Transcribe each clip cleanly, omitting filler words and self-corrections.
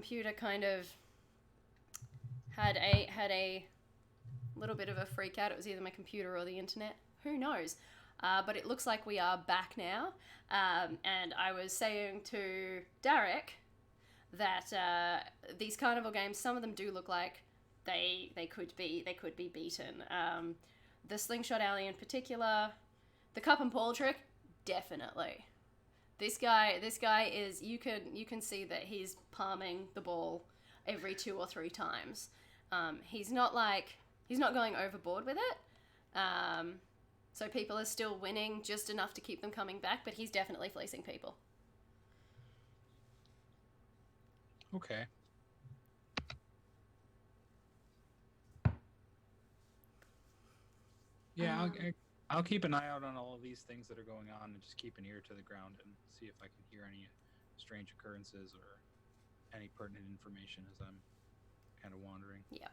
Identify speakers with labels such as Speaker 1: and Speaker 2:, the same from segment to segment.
Speaker 1: computer kind of had a little bit of a freak out. It was either my computer or the internet. Who knows? But it looks like we are back now. And I was saying to Derek that these carnival games, some of them do look like they could be beaten. The Slingshot Alley in particular, the cup and ball trick, definitely. This guy is, you can see that he's palming the ball every 2 or 3 times. He's not going overboard with it. So people are still winning just enough to keep them coming back, but he's definitely fleecing people.
Speaker 2: Okay. Yeah, I'll keep an eye out on all of these things that are going on and just keep an ear to the ground and see if I can hear any strange occurrences or any pertinent information as I'm kind of wandering.
Speaker 1: Yeah.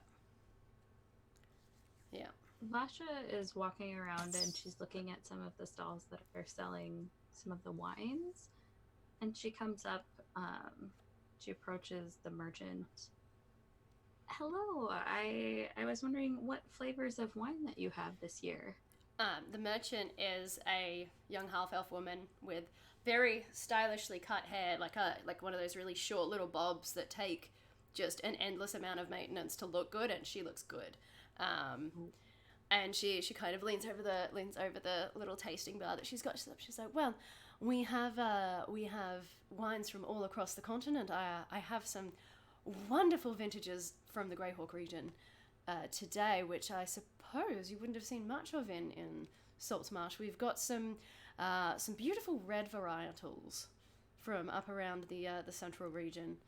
Speaker 1: Yeah.
Speaker 3: Lasha is walking around and she's looking at some of the stalls that are selling some of the wines. And she comes up, she approaches the merchant. Hello, I was wondering what flavors of wine that you have this year.
Speaker 1: The merchant is a young half-elf woman with very stylishly cut hair, like one of those really short little bobs that take just an endless amount of maintenance to look good, and she looks good. And she kind of leans over the little tasting bar that she's got. She's like, well, we have wines from all across the continent. I have some wonderful vintages from the Greyhawk region today, which I suppose you wouldn't have seen much of in Saltmarsh. We've got some beautiful red varietals from up around the central region.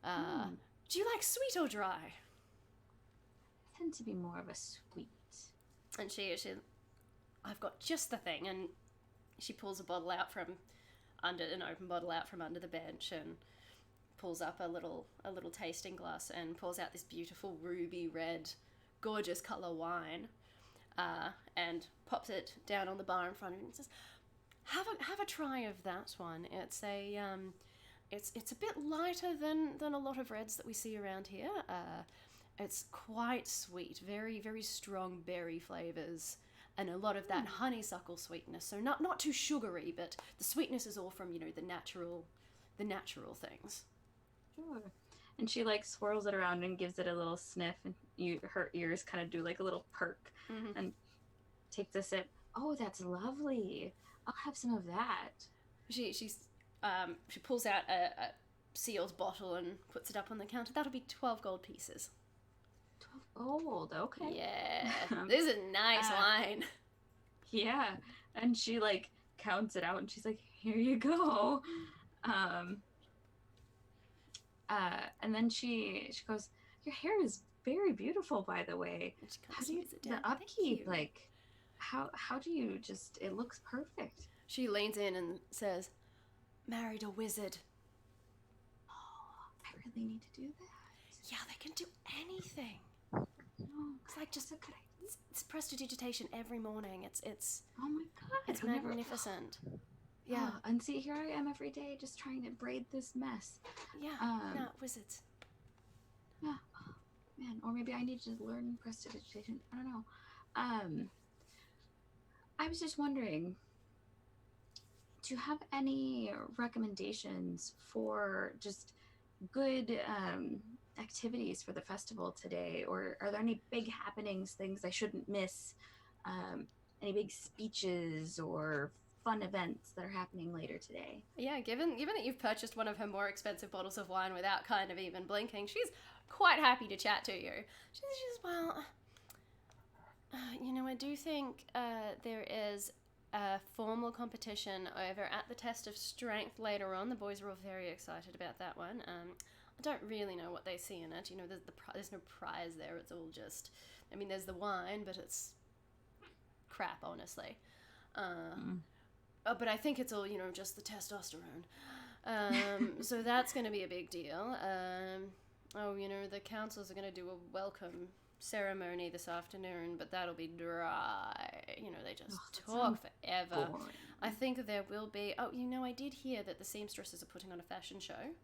Speaker 1: Do you like sweet or dry?
Speaker 3: I tend to be more of a sweet.
Speaker 1: And she I've got just the thing, and she pulls a bottle out from under an open bottle out from under the bench and pulls up a little tasting glass and pulls out this beautiful ruby red, gorgeous color wine, and pops it down on the bar in front of him and says, "Have a try of that one. It's it's a bit lighter than a lot of reds that we see around here. It's quite sweet, very, very strong berry flavors, and a lot of that honeysuckle sweetness. So not too sugary, but the sweetness is all from, the natural things."
Speaker 3: Sure. And she swirls it around and gives it a little sniff, and her ears kind of do a little perk, and takes a sip. Oh, that's lovely. I'll have some of that.
Speaker 1: She pulls out a sealed bottle and puts it up on the counter. That'll be 12 gold pieces.
Speaker 3: 12 gold, okay.
Speaker 1: Yeah, this is nice wine.
Speaker 3: Yeah, and she counts it out, and she's like, "Here you go." And then she goes, "Your hair is very beautiful, by the way. How do you the upkeep? How do you just? It looks perfect."
Speaker 1: She leans in and says, "Married a wizard."
Speaker 3: Oh, I really need to do that.
Speaker 1: Yeah, they can do anything.
Speaker 3: No,
Speaker 1: it's just a good idea. It's prestidigitation every morning. It's
Speaker 3: oh my god,
Speaker 1: it's magnificent. Yeah,
Speaker 3: and see, here I am every day just trying to braid this mess.
Speaker 1: Yeah, wizards.
Speaker 3: Yeah, oh, man, or maybe I need to learn prestidigitation. I don't know. I was just wondering, do you have any recommendations for just good activities for the festival today, or are there any big happenings, things I shouldn't miss? Any big speeches or fun events that are happening later today?
Speaker 1: Yeah, given that you've purchased one of her more expensive bottles of wine without kind of even blinking, she's quite happy to chat to you. She's well, I do think there is a formal competition over at the Test of Strength later on. The boys are all very excited about that one. I don't really know what they see in it. There's no prize there. It's all just, there's the wine, but it's crap, honestly. But I think it's all, just the testosterone. So that's going to be a big deal. The councils are going to do a welcome ceremony this afternoon, but that'll be dry. They just talk forever.
Speaker 3: Boring.
Speaker 1: I think there will be... I did hear that the seamstresses are putting on a fashion show.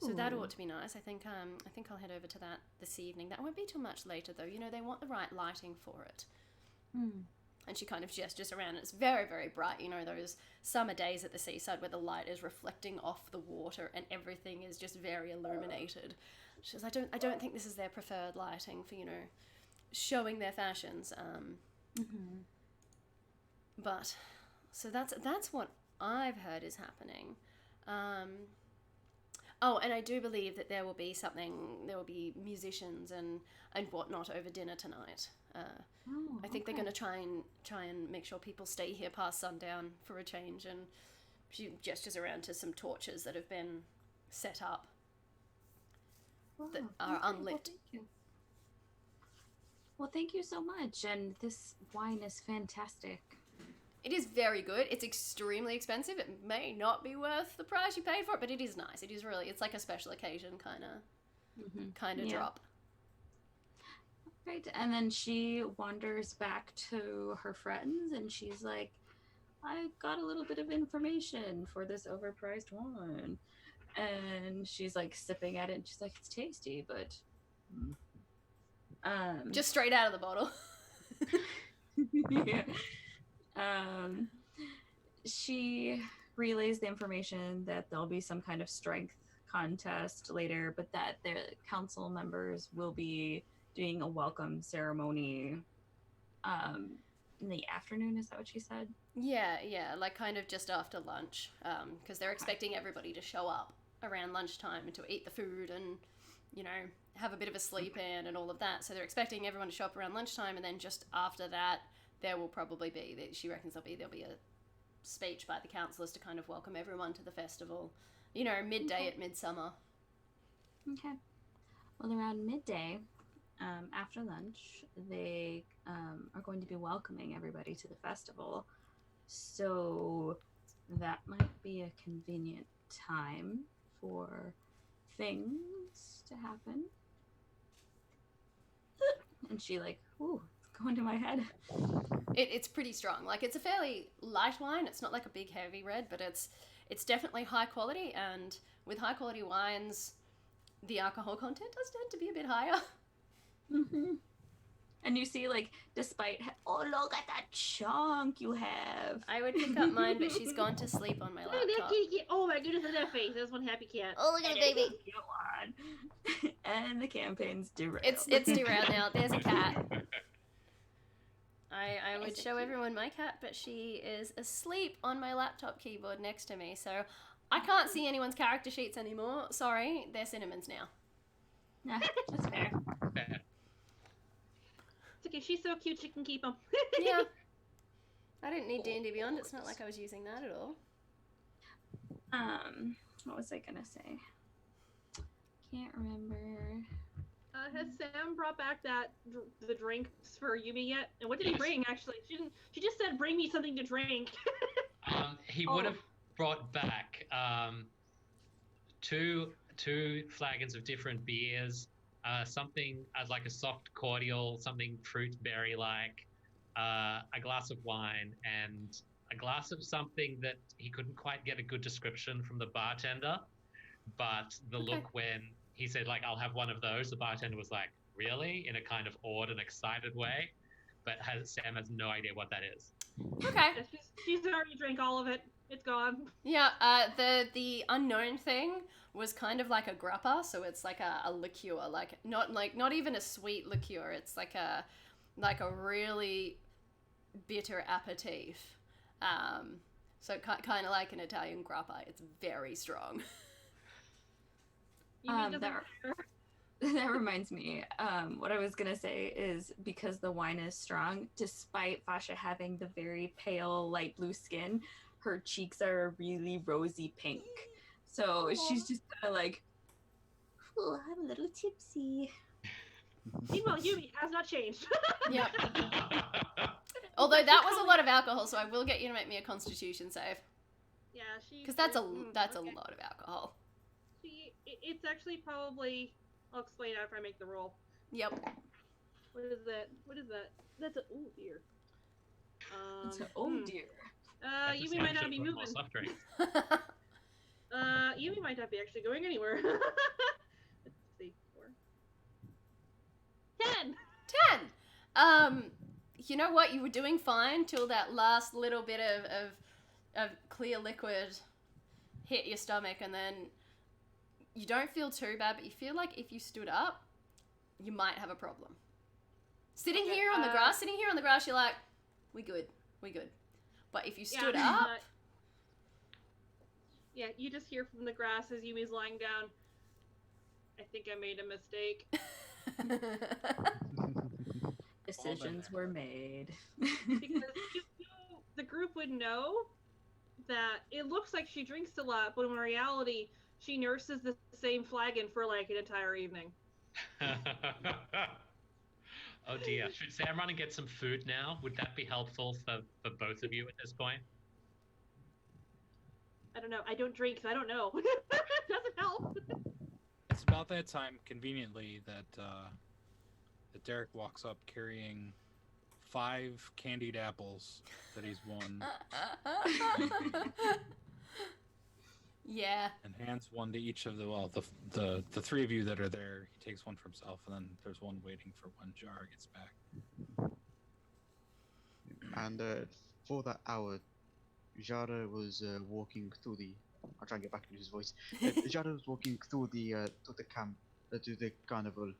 Speaker 1: So that
Speaker 3: Ooh.
Speaker 1: ought to be nice. I think I'll head over to that this evening. That won't be too much later though. You know, they want the right lighting for it.
Speaker 3: Hmm.
Speaker 1: And she kind of gestures around. It's very, very bright. You know, those summer days at the seaside where the light is reflecting off the water and everything is just very illuminated. She says, I don't think this is their preferred lighting for, you know, showing their fashions.
Speaker 3: Mm-hmm.
Speaker 1: But so that's what I've heard is happening. Oh, and I do believe that there will be musicians and whatnot over dinner tonight. I think they're going to try and make sure people stay here past sundown for a change. And she gestures around to some torches that have been set up that are unlit.
Speaker 3: Well, thank you so much. And this wine is fantastic.
Speaker 1: It is very good. It's extremely expensive. It may not be worth the price you paid for it, but it is nice. It is really. It's like a special occasion kind of
Speaker 3: Yeah.
Speaker 1: drop.
Speaker 3: Right. And then she wanders back to her friends and she's like, I got a little bit of information for this overpriced wine. And she's like sipping at it and she's like, it's tasty, but
Speaker 1: Just straight out of the bottle.
Speaker 3: yeah. She relays the information that there'll be some kind of strength contest later, but that their council members will be doing a welcome ceremony in the afternoon. Is that what she said?
Speaker 1: Yeah, like kind of just after lunch, because they're expecting everybody to show up around lunchtime and to eat the food and, you know, have a bit of a sleep in and all of that. So they're expecting everyone to show up around lunchtime, and then just after that, there will probably be, she reckons there'll be a speech by the councillors to kind of welcome everyone to the festival. You know, midday at midsummer.
Speaker 3: Okay. Well, around midday, after lunch, they are going to be welcoming everybody to the festival. So that might be a convenient time for things to happen. And she like, ooh, it's going to my head.
Speaker 1: It's pretty strong. Like, it's a fairly light wine. It's not like a big heavy red, but it's definitely high quality. And with high quality wines, the alcohol content does tend to be a bit higher.
Speaker 3: Mm-hmm. And you see, like, despite, oh, look at that chunk you have.
Speaker 1: I would pick up mine, but she's gone to sleep on my
Speaker 4: Look at that
Speaker 1: laptop.
Speaker 4: kitty. Oh my goodness, at that face. That's one happy cat.
Speaker 1: Oh, look at the baby.
Speaker 3: Go on. And the campaign's derailed.
Speaker 1: It's derailed now. There's a cat. I would show everyone my cat, but she is asleep on my laptop keyboard next to me, so I can't see anyone's character sheets anymore. Sorry, they're Cinnamon's now.
Speaker 3: Yeah, that's fair.
Speaker 4: It's okay, she's so cute she can keep them.
Speaker 1: Yeah. I didn't need D&D Beyond. It's not like I was using that at all.
Speaker 3: What was I gonna say? Can't remember.
Speaker 4: Has Sam brought back the drinks for Yumi yet? And what did he bring, actually? She just said, bring me something to drink.
Speaker 5: He would have brought back two flagons of different beers, something like a soft cordial, something fruit berry like, a glass of wine, and a glass of something that he couldn't quite get a good description from the bartender. But the look when he said, like, I'll have one of those, the bartender was like, really? In a kind of awed and excited way. But Sam has no idea what that is.
Speaker 1: Okay.
Speaker 4: She's already drank all of it. It's gone.
Speaker 1: Yeah, the unknown thing was kind of like a grappa, so it's like a liqueur, like not even a sweet liqueur. It's like a really bitter aperitif. So kind of like an Italian grappa. It's very strong.
Speaker 3: That reminds me. What I was gonna say is because the wine is strong, despite Fasha having the very pale light blue skin, her cheeks are a really rosy pink. So she's just kind of like, oh, I'm a little tipsy.
Speaker 4: Meanwhile, Yumi has not changed.
Speaker 1: Yep. Although that was a lot of alcohol, so I will get you to make me a Constitution save.
Speaker 4: Yeah,
Speaker 1: because that's a
Speaker 4: okay.
Speaker 1: lot of alcohol.
Speaker 4: It's actually probably. I'll explain after I make the roll.
Speaker 1: Yep.
Speaker 4: What is that? That's a deer.
Speaker 3: It's an deer.
Speaker 4: Yumi might not be moving. Yumi might not be actually going anywhere. Let's see. 4. 10!
Speaker 1: 10. You know what? You were doing fine till that last little bit of clear liquid hit your stomach, and then you don't feel too bad, but you feel like if you stood up, you might have a problem. Sitting here on the grass, you're like, we good. But if you stood up...
Speaker 4: yeah, you just hear from the grass as Yumi's lying down. I think I made a mistake.
Speaker 3: Decisions were made.
Speaker 4: Because the group would know that it looks like she drinks a lot, but in reality, she nurses the same flagon for like an entire evening.
Speaker 5: Oh dear. Should Sam run and get some food now? Would that be helpful for both of you at this point?
Speaker 4: I don't know. I don't drink, so I don't know. Doesn't help.
Speaker 2: It's about that time, conveniently, that Derek walks up carrying 5 candied apples that he's won.
Speaker 1: Yeah.
Speaker 2: And hands one to each of the 3 of you that are there. He takes one for himself, and then there's one waiting for when Jar gets back.
Speaker 6: And for that hour, Jara was walking through the. I'll try and get back into his voice. Jara was walking through the to the camp, to the carnival,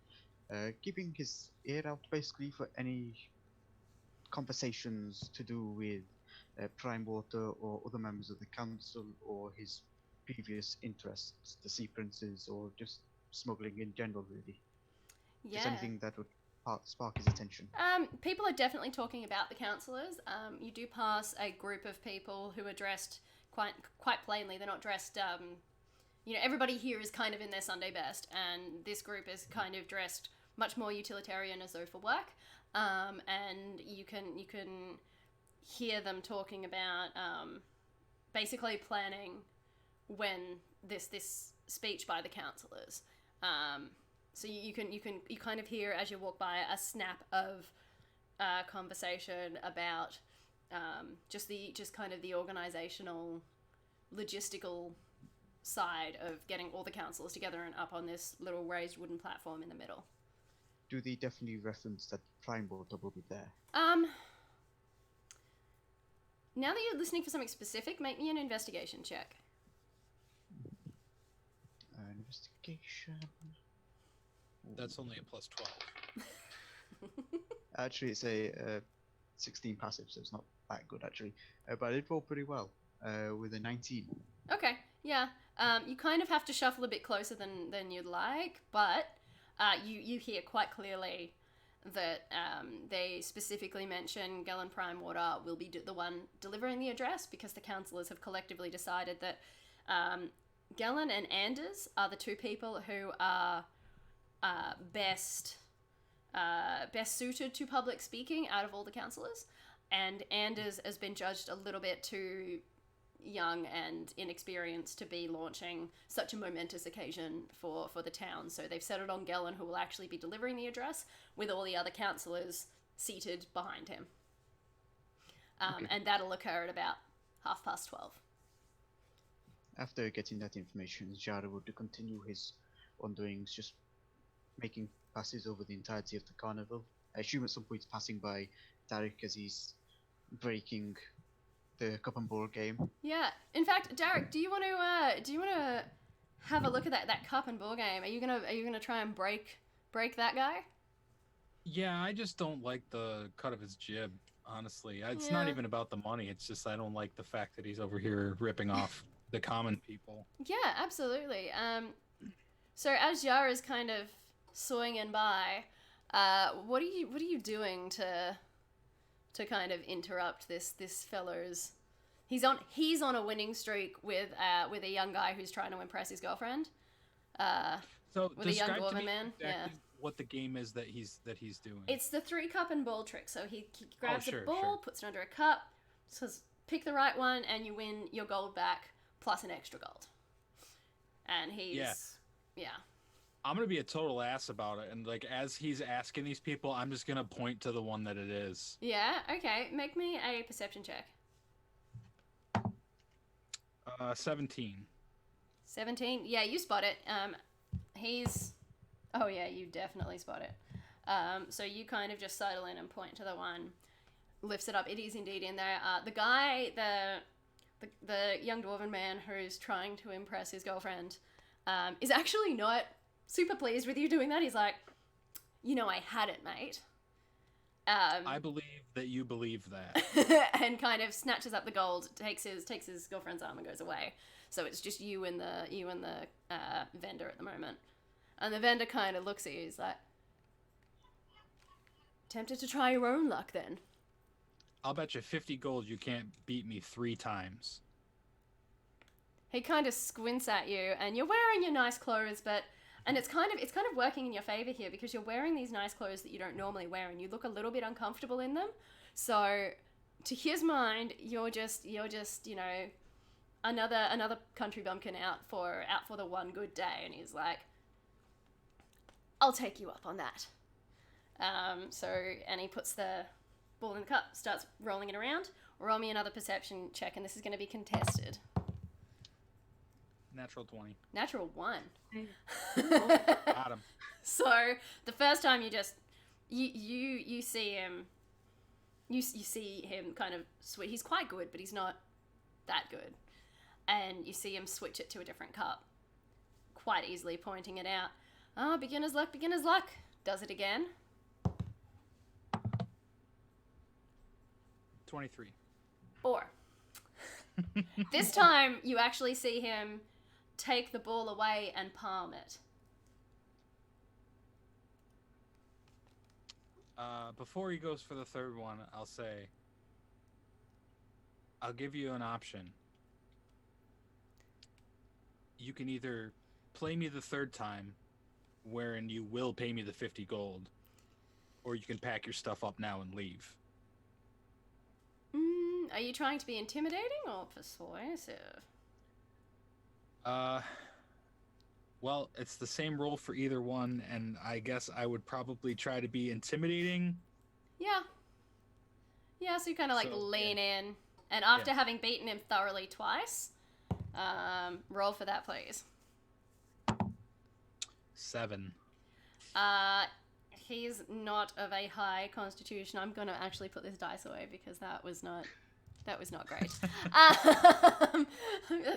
Speaker 6: keeping his ear out basically for any conversations to do with Prime Water or other members of the council or his previous interests, the Sea Princes, or just smuggling in general, really.
Speaker 1: Yeah.
Speaker 6: Just anything that would spark his attention.
Speaker 1: People are definitely talking about the councillors. You do pass a group of people who are dressed quite plainly. They're not dressed. Everybody here is kind of in their Sunday best, and this group is kind of dressed much more utilitarian as though for work. And you can hear them talking about basically planning when this speech by the councillors. So you kind of hear as you walk by a snap of conversation about just kind of the organizational, logistical side of getting all the councillors together and up on this little raised wooden platform in the middle.
Speaker 6: Do they definitely reference that Prime Water will be there?
Speaker 1: Now that you're listening for something specific, make me an investigation check.
Speaker 6: Investigation.
Speaker 2: That's only a plus 12.
Speaker 6: Actually, it's a 16 passive, so it's not that good actually. But I did roll pretty well with a 19.
Speaker 1: Okay, yeah. You kind of have to shuffle a bit closer than you'd like, but you hear quite clearly that they specifically mention Gellin Prime Water will be the one delivering the address, because the councillors have collectively decided that Gellin and Anders are the 2 people who are best suited to public speaking out of all the councillors, and Anders has been judged a little bit too young and inexperienced to be launching such a momentous occasion for the town. So they've settled on Gellin, who will actually be delivering the address, with all the other councillors seated behind him.
Speaker 6: Okay.
Speaker 1: And that'll occur at about 12:30.
Speaker 6: After getting that information, Jara would continue his wanderings, just making passes over the entirety of the carnival. I assume at some point passing by Derek as he's breaking the cup and ball game.
Speaker 1: Yeah. In fact, Derek, do you want to have a look at that cup and ball game? Are you gonna try and break that guy?
Speaker 2: Yeah, I just don't like the cut of his jib, honestly. It's not even about the money. It's just I don't like the fact that he's over here ripping off the common people.
Speaker 1: Yeah, absolutely. So as Yara's kind of swinging by, what are you doing to kind of interrupt this fellow's? He's on a winning streak with a young guy who's trying to impress his girlfriend.
Speaker 2: So
Speaker 1: with a young
Speaker 2: describe to
Speaker 1: dwarven
Speaker 2: me
Speaker 1: man.
Speaker 2: exactly what the game is that he's doing.
Speaker 1: It's the 3 cup and ball trick. So he grabs
Speaker 2: sure,
Speaker 1: a ball,
Speaker 2: sure.
Speaker 1: puts it under a cup, says pick the right one, and you win your gold back plus an extra gold. And he's yeah.
Speaker 2: I'm gonna be a total ass about it, and like as he's asking these people, I'm just gonna point to the one that it is.
Speaker 1: Yeah. Okay. Make me a perception check.
Speaker 2: 17.
Speaker 1: 17. Yeah, you spot it. He's. Oh yeah, you definitely spot it. So you kind of just settle in and point to the one, lifts it up. It is indeed in there. The guy, the young dwarven man who's trying to impress his girlfriend, is actually not super pleased with you doing that. He's like, I had it, mate.
Speaker 2: I believe that you believe that.
Speaker 1: And kind of snatches up the gold, takes his girlfriend's arm and goes away. So it's just you and the vendor at the moment. And the vendor kind of looks at you. He's like, tempted to try your own luck then?
Speaker 2: I'll bet you 50 gold you can't beat me 3 times.
Speaker 1: He kind of squints at you, and you're wearing your nice clothes, and it's kind of working in your favor here because you're wearing these nice clothes that you don't normally wear, and you look a little bit uncomfortable in them. So, to his mind, you're just another country bumpkin out for the one good day, and he's like, I'll take you up on that. And he puts the ball in the cup, starts rolling it around. Roll me another perception check, and this is going to be contested.
Speaker 2: Natural 20.
Speaker 1: Natural 1.
Speaker 2: Got him.
Speaker 1: So the first time you just you see him, you see him kind of switch. He's quite good, but he's not that good. And you see him switch it to a different cup, quite easily pointing it out. Oh, beginner's luck, beginner's luck. Does it again.
Speaker 2: 23.
Speaker 1: 4. This time you actually see him take the ball away and palm it.
Speaker 2: Before he goes for the third one, I'll say, I'll give you an option. You can either play me the third time, wherein you will pay me the 50 gold, or you can pack your stuff up now and leave.
Speaker 1: Are you trying to be intimidating or persuasive?
Speaker 2: Well, it's the same roll for either one, and I guess I would probably try to be intimidating.
Speaker 1: Yeah. Yeah, so you kind of like lean in, and after having beaten him thoroughly twice, roll for that, please.
Speaker 2: 7.
Speaker 1: He's not of a high constitution. I'm gonna actually put this dice away because that was not great.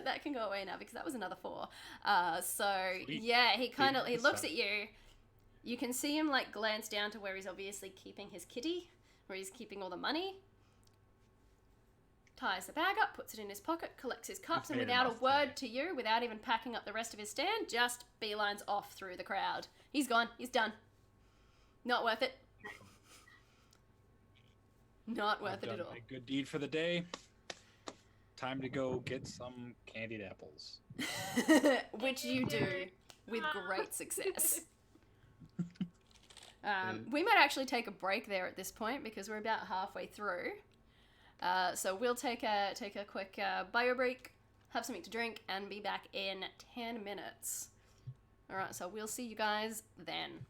Speaker 1: That can go away now because that was another 4.
Speaker 2: Sweet.
Speaker 1: Yeah, he looks at you. You can see him like glance down to where he's obviously keeping his kitty, where he's keeping all the money. Ties the bag up, puts it in his pocket, collects his cups, and without a word to you, without even packing up the rest of his stand, just beelines off through the crowd. He's gone. He's done. Not worth it. Not worth it at all.
Speaker 2: A good deed for the day. Time to go get some candied apples.
Speaker 1: Which you do with great success. We might actually take a break there at this point because we're about halfway through. So we'll take a quick bio break, have something to drink, and be back in 10 minutes. All right, so we'll see you guys then.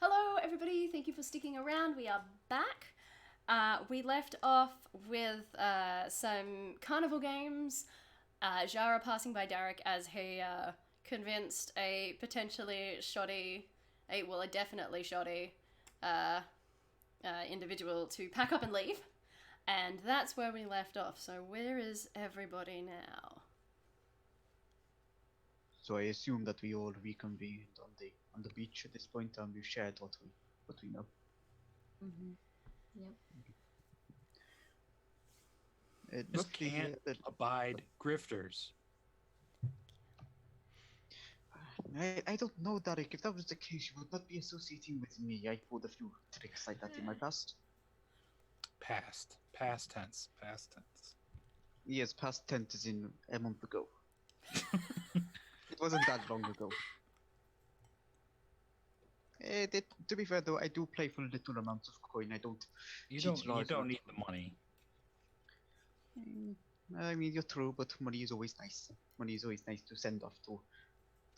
Speaker 1: Hello, everybody. Thank you for sticking around. We are back. We left off with some carnival games. Jara passing by Derek as he convinced a potentially shoddy, a definitely shoddy individual to pack up and leave. And that's where we left off. So where is everybody now?
Speaker 6: So I assume that we all reconvened on the beach at this point, and we've shared what we know.
Speaker 3: Yep.
Speaker 6: It
Speaker 2: Just
Speaker 6: roughly,
Speaker 2: can't abide grifters.
Speaker 6: I don't know, Derek. If that was the case, you would not be associating with me. I pulled a few tricks like that in my past.
Speaker 2: Past tense.
Speaker 6: Yes, past tense is in a month ago. It wasn't that long ago. To be fair though, I do play for little amounts of coin. I don't.
Speaker 2: You
Speaker 6: cheat
Speaker 2: don't
Speaker 6: large
Speaker 2: need the money.
Speaker 6: I mean, you're true, but money is always nice. Money is always nice to send off to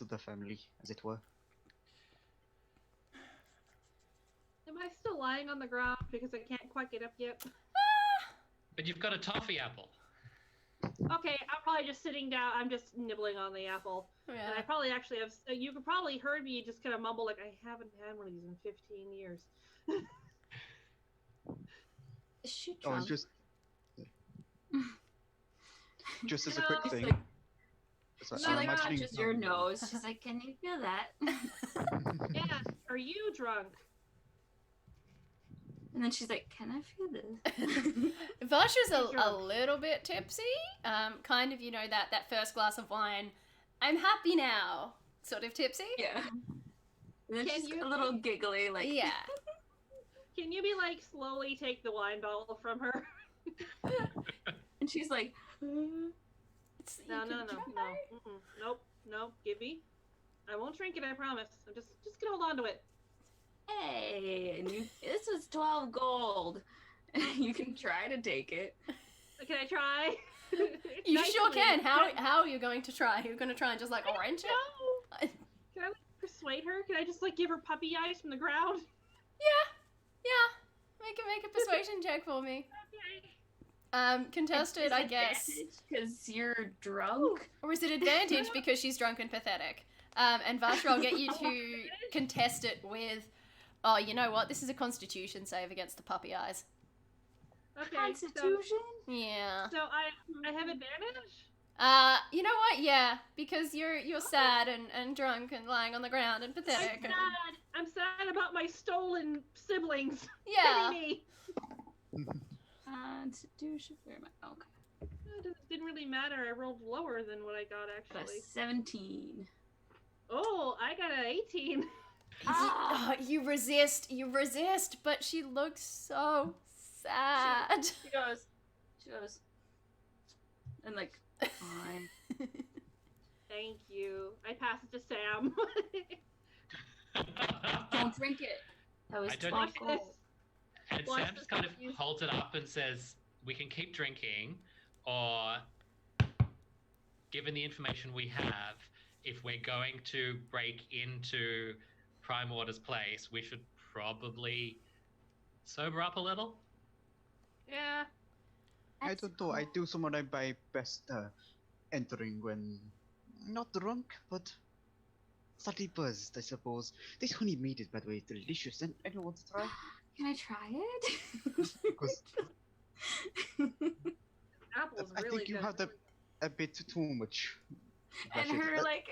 Speaker 6: the family, as it were.
Speaker 4: Am I still lying on the ground because I can't quite get up yet?
Speaker 5: But you've got a toffee apple.
Speaker 4: Okay, I'm probably just sitting down. I'm just nibbling on the apple. And I probably actually have. You could probably heard me just kind of mumble like, I haven't had one of these in 15 years.
Speaker 3: Is she
Speaker 6: Oh,
Speaker 3: drunk?
Speaker 6: it's just as a quick
Speaker 4: No.
Speaker 6: thing.
Speaker 3: Like,
Speaker 6: So
Speaker 3: she
Speaker 6: I'm
Speaker 3: like
Speaker 6: imagining-
Speaker 3: touches your nose. She's like, "Can you feel that?"
Speaker 4: Yeah, are you drunk?
Speaker 3: And then she's like, "Can I feel this?"
Speaker 1: Varsha's a
Speaker 4: Drunk.
Speaker 1: little bit tipsy. Kind of, that first glass of wine. I'm happy now. Sort of tipsy.
Speaker 3: Yeah. And then
Speaker 4: Can
Speaker 3: she's
Speaker 4: you
Speaker 3: a little giggly, like,
Speaker 1: Yeah.
Speaker 4: Can you be like slowly take the wine bottle from her?
Speaker 3: and she's like,
Speaker 1: It's-
Speaker 4: No,
Speaker 1: you
Speaker 4: no,
Speaker 1: can
Speaker 4: no,
Speaker 1: try.
Speaker 4: no. Nope. Give me. I won't drink it. I promise. I'm just gonna hold on to it.
Speaker 3: "Hey, and this is 12 gold. You can try to take it."
Speaker 4: Can I try?
Speaker 1: You sure
Speaker 4: Nicely.
Speaker 1: can. How are you going to try? You're going to try and just like orange it?
Speaker 4: No. Can I like, persuade her? Can I just like give her puppy eyes from the ground?
Speaker 1: Yeah. Make a persuasion check for me.
Speaker 4: Okay.
Speaker 1: Contested, I guess.
Speaker 3: Because you're drunk.
Speaker 1: Or is it advantage because she's drunk and pathetic? And Varsha, I'll get you to contest it with. Oh, you know what? This is a Constitution save against the puppy eyes.
Speaker 4: Okay.
Speaker 3: Constitution?
Speaker 1: Yeah.
Speaker 4: So I have advantage.
Speaker 1: You know what? Yeah, because you're sad and drunk and lying on the ground and pathetic.
Speaker 4: I'm sad about my stolen siblings.
Speaker 1: Yeah.
Speaker 4: Pity me.
Speaker 3: Constitution. Where am I? Okay.
Speaker 4: It didn't really matter. I rolled lower than what I got
Speaker 3: Got a
Speaker 4: actually.
Speaker 3: 17.
Speaker 4: Oh, I got an 18.
Speaker 3: Ah!
Speaker 1: You resist, but she looks so sad.
Speaker 3: She goes, and like, fine.
Speaker 4: Thank you. I pass it to Sam.
Speaker 3: Don't drink it. That was
Speaker 5: I don't
Speaker 3: 12
Speaker 4: Watch
Speaker 3: gold.
Speaker 4: this.
Speaker 5: And
Speaker 4: Watch
Speaker 5: Sam
Speaker 4: this
Speaker 5: just kind of
Speaker 4: confused-
Speaker 5: holds it up and says, "We can keep drinking, or given the information we have, if we're going to break into Prime Water's place, we should probably sober up a little."
Speaker 4: Yeah.
Speaker 6: I don't know. I do some of my best entering when not drunk, but slightly buzzed, I suppose. This honey meat is, by the way, delicious. And anyone wants to try?
Speaker 3: Can I try it?
Speaker 6: Because
Speaker 4: Apple's
Speaker 6: I
Speaker 4: really
Speaker 6: think you
Speaker 4: good.
Speaker 6: have a bit too much.
Speaker 3: And
Speaker 6: Russian.
Speaker 3: her like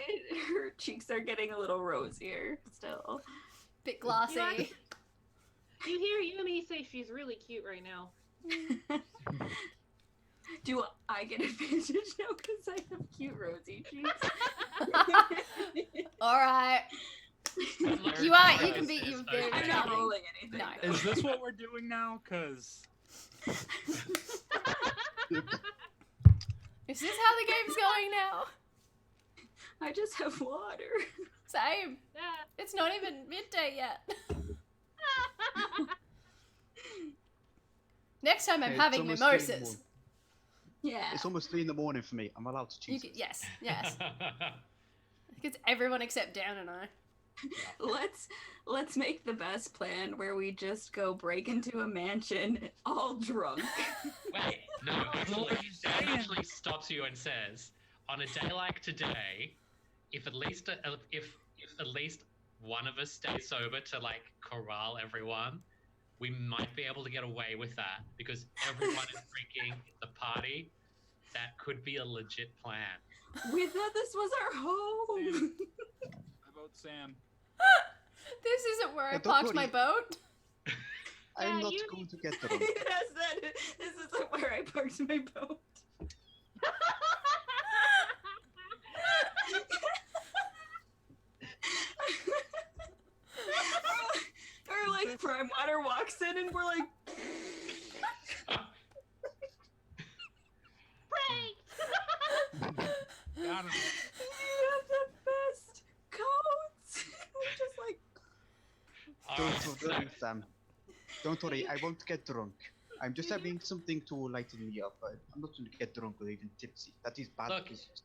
Speaker 3: her cheeks are getting a little rosier still.
Speaker 1: Bit glassy.
Speaker 4: You hear Yumi say she's really cute right now.
Speaker 3: Do I get advantage now because I have cute rosy cheeks?
Speaker 1: All right. You can be. You're very
Speaker 3: I'm not
Speaker 1: charming.
Speaker 3: rolling anything.
Speaker 1: No.
Speaker 3: though.
Speaker 2: Is this what we're doing now? Cause
Speaker 1: Is this how the game's going now?
Speaker 3: I just have water.
Speaker 1: Same.
Speaker 4: Yeah.
Speaker 1: It's not even midday yet. Next time I'm
Speaker 6: It's
Speaker 1: having
Speaker 6: almost 3 in the
Speaker 1: mimosas.
Speaker 6: morning.
Speaker 3: Yeah.
Speaker 6: It's almost 3 in the morning for me. I'm allowed to
Speaker 1: You
Speaker 6: choose.
Speaker 1: yes. Because everyone except Dan and I.
Speaker 3: Let's make the best plan where we just go break into a mansion all drunk.
Speaker 5: Wait, no, actually, Dan actually stops you and says, on a day like today, if at least one of us stays sober to like corral everyone, we might be able to get away with that because everyone is drinking. It's a party. That could be a legit plan.
Speaker 3: We thought this was our home.
Speaker 2: How about Sam?
Speaker 1: This isn't where I
Speaker 6: Don't
Speaker 1: parked my
Speaker 6: worry.
Speaker 1: boat.
Speaker 6: I'm
Speaker 4: Yeah,
Speaker 6: not
Speaker 4: you
Speaker 6: going
Speaker 4: need-
Speaker 6: to get drunk.
Speaker 3: Yes, this isn't where I parked my boat. Or like Prime Water walks in and we're like,
Speaker 4: Pranked!
Speaker 2: Got him.
Speaker 3: you have the best coats. We're just like,
Speaker 5: Alright,
Speaker 6: Don't worry, Sam. Don't worry, I won't get drunk. I'm just having something to lighten me up. I'm not going to get drunk or even tipsy. That is bad
Speaker 5: Look.
Speaker 6: business.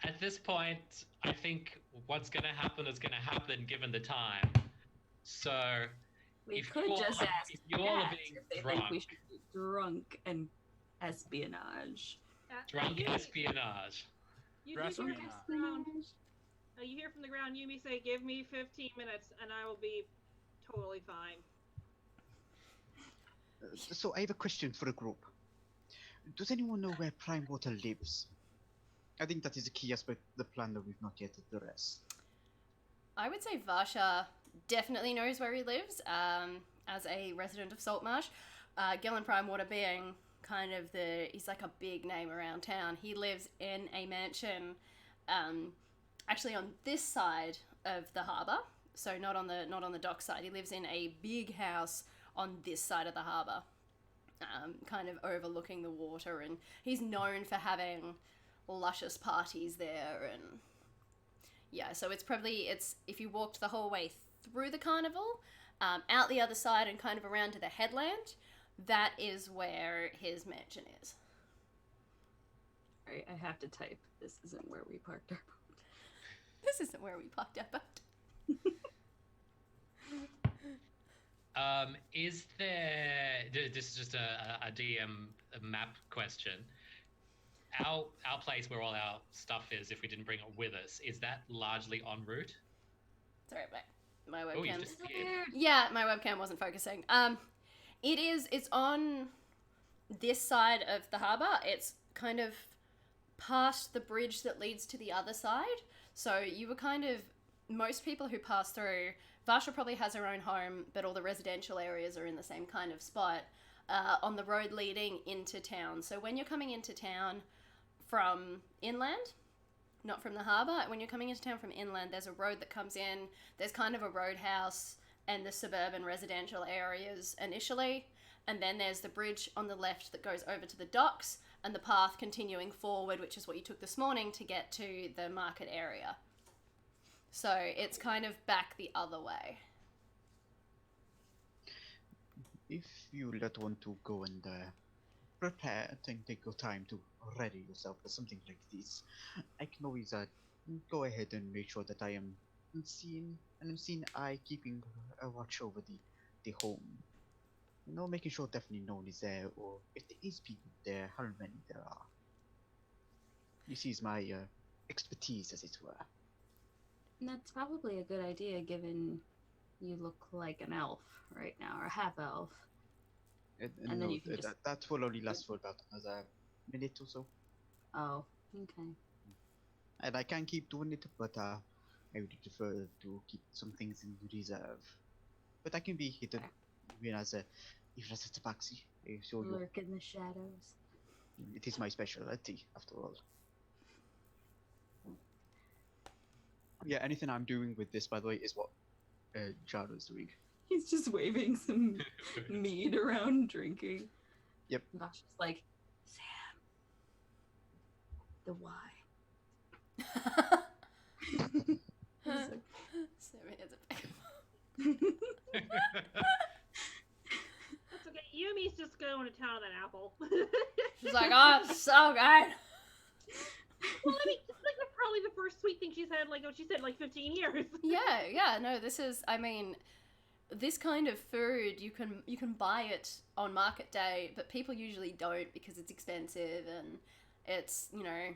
Speaker 5: at this point, I think what's going to happen is going to happen given the time. So,
Speaker 3: we
Speaker 5: If
Speaker 3: could
Speaker 5: you all
Speaker 3: just
Speaker 5: are-
Speaker 3: ask
Speaker 5: if you all are
Speaker 3: Cat
Speaker 5: being
Speaker 3: if they think
Speaker 5: drunk.
Speaker 3: we should be drunk and espionage.
Speaker 5: drunk
Speaker 4: Yumi,
Speaker 5: espionage.
Speaker 4: You
Speaker 2: Dress
Speaker 4: hear
Speaker 2: me
Speaker 4: from
Speaker 2: up.
Speaker 4: the ground. You hear from the ground. Yumi say, "Give me 15 minutes, and I will be totally fine."
Speaker 6: So I have a question for the group. Does anyone know where Prime Water lives? I think that is a key aspect of the plan that we've not yet addressed.
Speaker 1: I would say Varsha definitely knows where he lives, as a resident of Saltmarsh. Gillen Primewater being kind of he's like a big name around town. He lives in a mansion, actually on this side of the harbour, so not on the dock side. He lives in a big house on this side of the harbour, kind of overlooking the water, and he's known for having luscious parties there. And yeah, so it's if you walked the whole way through the carnival, out the other side and kind of around to the headland, that is where his mansion is.
Speaker 3: Alright, I have to type. This isn't where we parked our boat.
Speaker 1: This isn't where we parked our boat.
Speaker 5: Is there? This is just a DM map question. Our place where all our stuff is, if we didn't bring it with us, is that largely en route?
Speaker 1: Sorry, my
Speaker 5: Oh, you
Speaker 1: webcam.
Speaker 5: disappeared.
Speaker 1: Yeah, my webcam wasn't focusing. It's on this side of the harbour. It's kind of past the bridge that leads to the other side. So you were most people who pass through, Varsha probably has her own home, but all the residential areas are in the same kind of spot, on the road leading into town. So when you're coming into town from inland, not from the harbour, when you're coming into town from inland, there's a road that comes in, there's kind of a roadhouse and the suburban residential areas initially, and then there's the bridge on the left that goes over to the docks, and the path continuing forward, which is what you took this morning to get to the market area. So it's kind of back the other way.
Speaker 6: If you not want to go and prepare and take your time to ready yourself for something like this, I can always go ahead and make sure that I am seen eye keeping a watch over the home. You know, making sure definitely no one is there, or if there is people there, how many there are. This is my expertise, as it were.
Speaker 3: And that's probably a good idea given you look like an elf right now, or half elf.
Speaker 6: And
Speaker 3: And then you can just-
Speaker 6: that will only last for about another minute or so.
Speaker 3: Oh, okay.
Speaker 6: And I can keep doing it, but I would prefer to keep some things in reserve. But I can be hidden, even as a tabaxi. So
Speaker 3: Lurk in the shadows.
Speaker 6: it is my specialty, after all. Yeah, anything I'm doing with this, by the way, is what Jaro's doing.
Speaker 3: He's just waving some mead around drinking.
Speaker 6: Yep.
Speaker 3: Gosh, it's like, Sam, the why. He's like,
Speaker 1: Sammy has a big
Speaker 4: That's okay. Yumi's just going to town with an apple.
Speaker 1: She's like, oh, it's so good.
Speaker 4: Well, I mean, it's like probably the first sweet thing she's had, like what she said, like 15 years.
Speaker 1: Yeah, no, this is, I mean, this kind of food, you can buy it on market day, but people usually don't because it's expensive and it's, you know,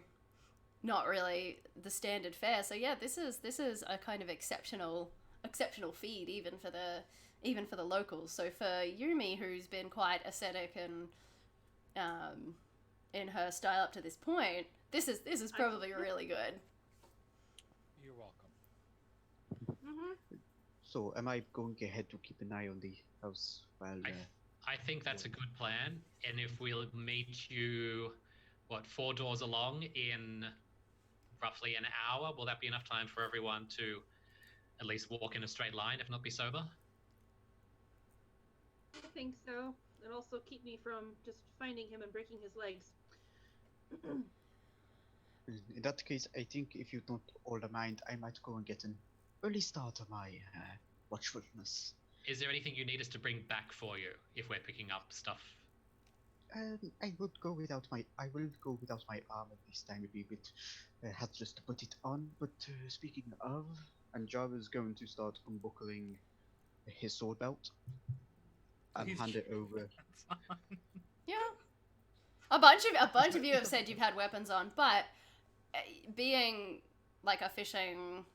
Speaker 1: not really the standard fare. So yeah, this is a kind of exceptional feed even for the locals. So for Yumi, who's been quite ascetic and in her style up to this point, this is probably really good.
Speaker 2: You're welcome.
Speaker 4: Mm-hmm.
Speaker 6: So, am I going ahead to keep an eye on the house while?
Speaker 5: I think that's a good plan. And if we'll meet you, 4 doors along in roughly an hour, will that be enough time for everyone to at least walk in a straight line, if not be sober?
Speaker 4: I think so. And also keep me from just finding him and breaking his legs.
Speaker 6: In that case, I think if you don't all mind, I might go and get an early start of my watchfulness.
Speaker 5: Is there anything you need us to bring back for you if we're picking up stuff?
Speaker 6: I will go without my armor this time. It'd be a bit hazardous to put it on. But speaking of, and Java's going to start unbuckling his sword belt and hand it over.
Speaker 1: Yeah. A bunch of you have said you've had weapons on, but being like a fishing,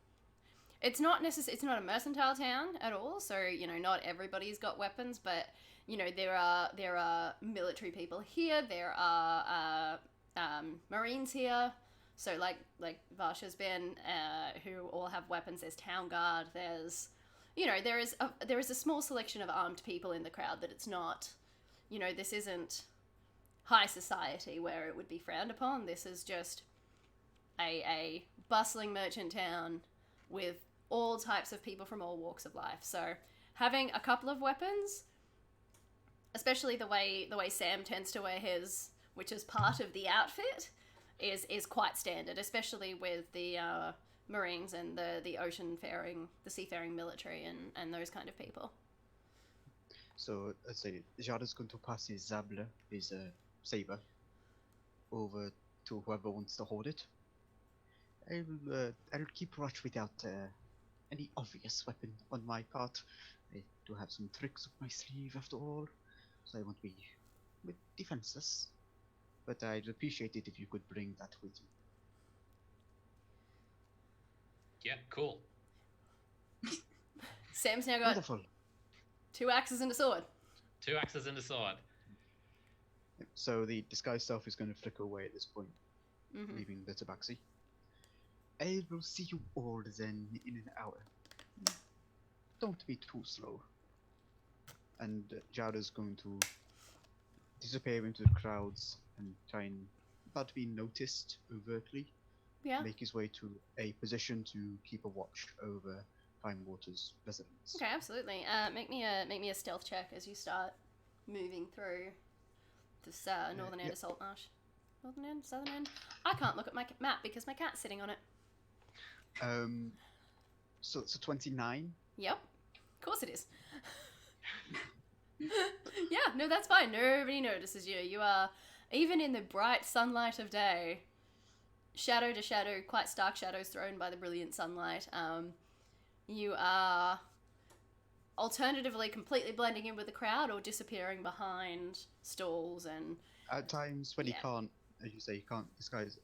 Speaker 1: it's not a mercantile town at all. So you know, not everybody's got weapons, but you know there are military people here. There are Marines here. So like Varsha's been, who all have weapons. There's town guard. There's, you know, there is a small selection of armed people in the crowd. That it's not, you know, this isn't high society where it would be frowned upon. This is just a bustling merchant town with all types of people from all walks of life. So having a couple of weapons, especially the way Sam tends to wear his, which is part of the outfit, is quite standard, especially with the Marines and the seafaring military and those kind of people.
Speaker 6: So let's say Jada's going to pass his Zabla, his saber, over to whoever wants to hold it. I'll keep watch without any obvious weapon on my part. I do have some tricks up my sleeve after all, so I won't be defenseless. But I'd appreciate it if you could bring that with you.
Speaker 5: Yeah, cool.
Speaker 1: Sam's now got
Speaker 6: Wonderful.
Speaker 1: 2 axes and a sword.
Speaker 5: 2 axes and a sword.
Speaker 6: So the disguise self is going to flicker away at this point,
Speaker 1: Mm-hmm.
Speaker 6: leaving the tabaxi. I will see you all then in an hour. Don't be too slow. And Jada's going to disappear into the crowds and try and not be noticed overtly.
Speaker 1: Yeah.
Speaker 6: Make his way to a position to keep a watch over Fine Water's residence.
Speaker 1: Okay, absolutely. Make me a stealth check as you start moving through this northern end of Saltmarsh. Northern end, southern end. I can't look at my map because my cat's sitting on it.
Speaker 6: So it's a 29.
Speaker 1: Yep, of course it is. Yeah, no, that's fine. Nobody notices you. You are, even in the bright sunlight of day, shadow to shadow, quite stark shadows thrown by the brilliant sunlight. You are alternatively completely blending in with the crowd or disappearing behind stalls and...
Speaker 6: At times when he can't, as you say, he can't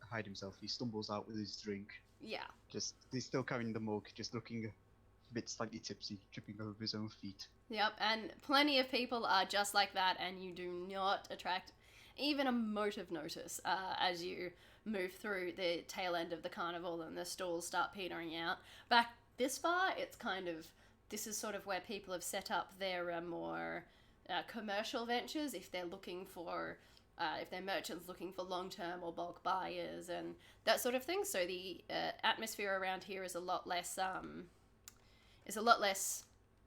Speaker 6: hide himself, he stumbles out with his drink.
Speaker 1: Yeah.
Speaker 6: Just, he's still carrying the mug, just looking a bit slightly tipsy, tripping over his own feet.
Speaker 1: Yep, and plenty of people are just like that, and you do not attract even a mote of notice as you move through the tail end of the carnival and the stalls start petering out. Back this far, it's kind of, this is sort of where people have set up their more commercial ventures if they're looking for, if they're merchants looking for long-term or bulk buyers and that sort of thing. So the atmosphere around here is a lot less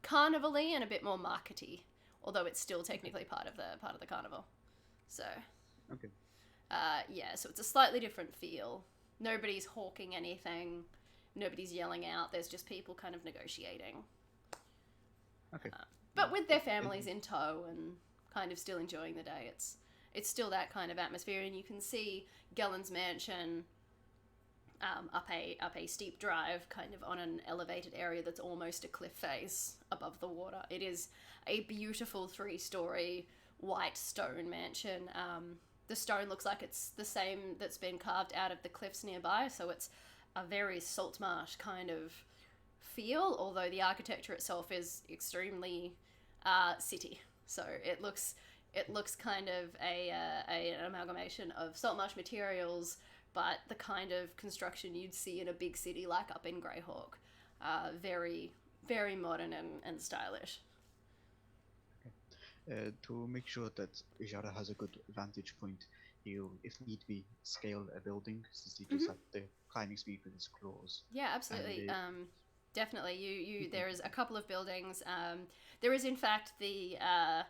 Speaker 1: carnival-y and a bit more markety, although it's still technically part of the carnival. So
Speaker 6: Okay.
Speaker 1: yeah, so it's a slightly different feel. Nobody's hawking anything. Nobody's yelling out. There's just people kind of negotiating.
Speaker 6: Okay.
Speaker 1: But with their families in tow and kind of still enjoying the day. It's still that kind of atmosphere, and you can see Gellen's mansion up a steep drive, kind of on an elevated area that's almost a cliff face above the water. It is a beautiful 3-story white stone mansion. The stone looks like it's the same that's been carved out of the cliffs nearby, so it's a very Saltmarsh kind of feel, although the architecture itself is extremely city. So it looks kind of an amalgamation of Saltmarsh materials, but the kind of construction you'd see in a big city like up in Greyhawk. Very, very modern and stylish.
Speaker 6: To make sure that Jara has a good vantage point, he'll, if need be, scale a building since he does have the climbing speed with his claws.
Speaker 1: Yeah, absolutely. Definitely. You there is a couple of buildings. There is in fact the I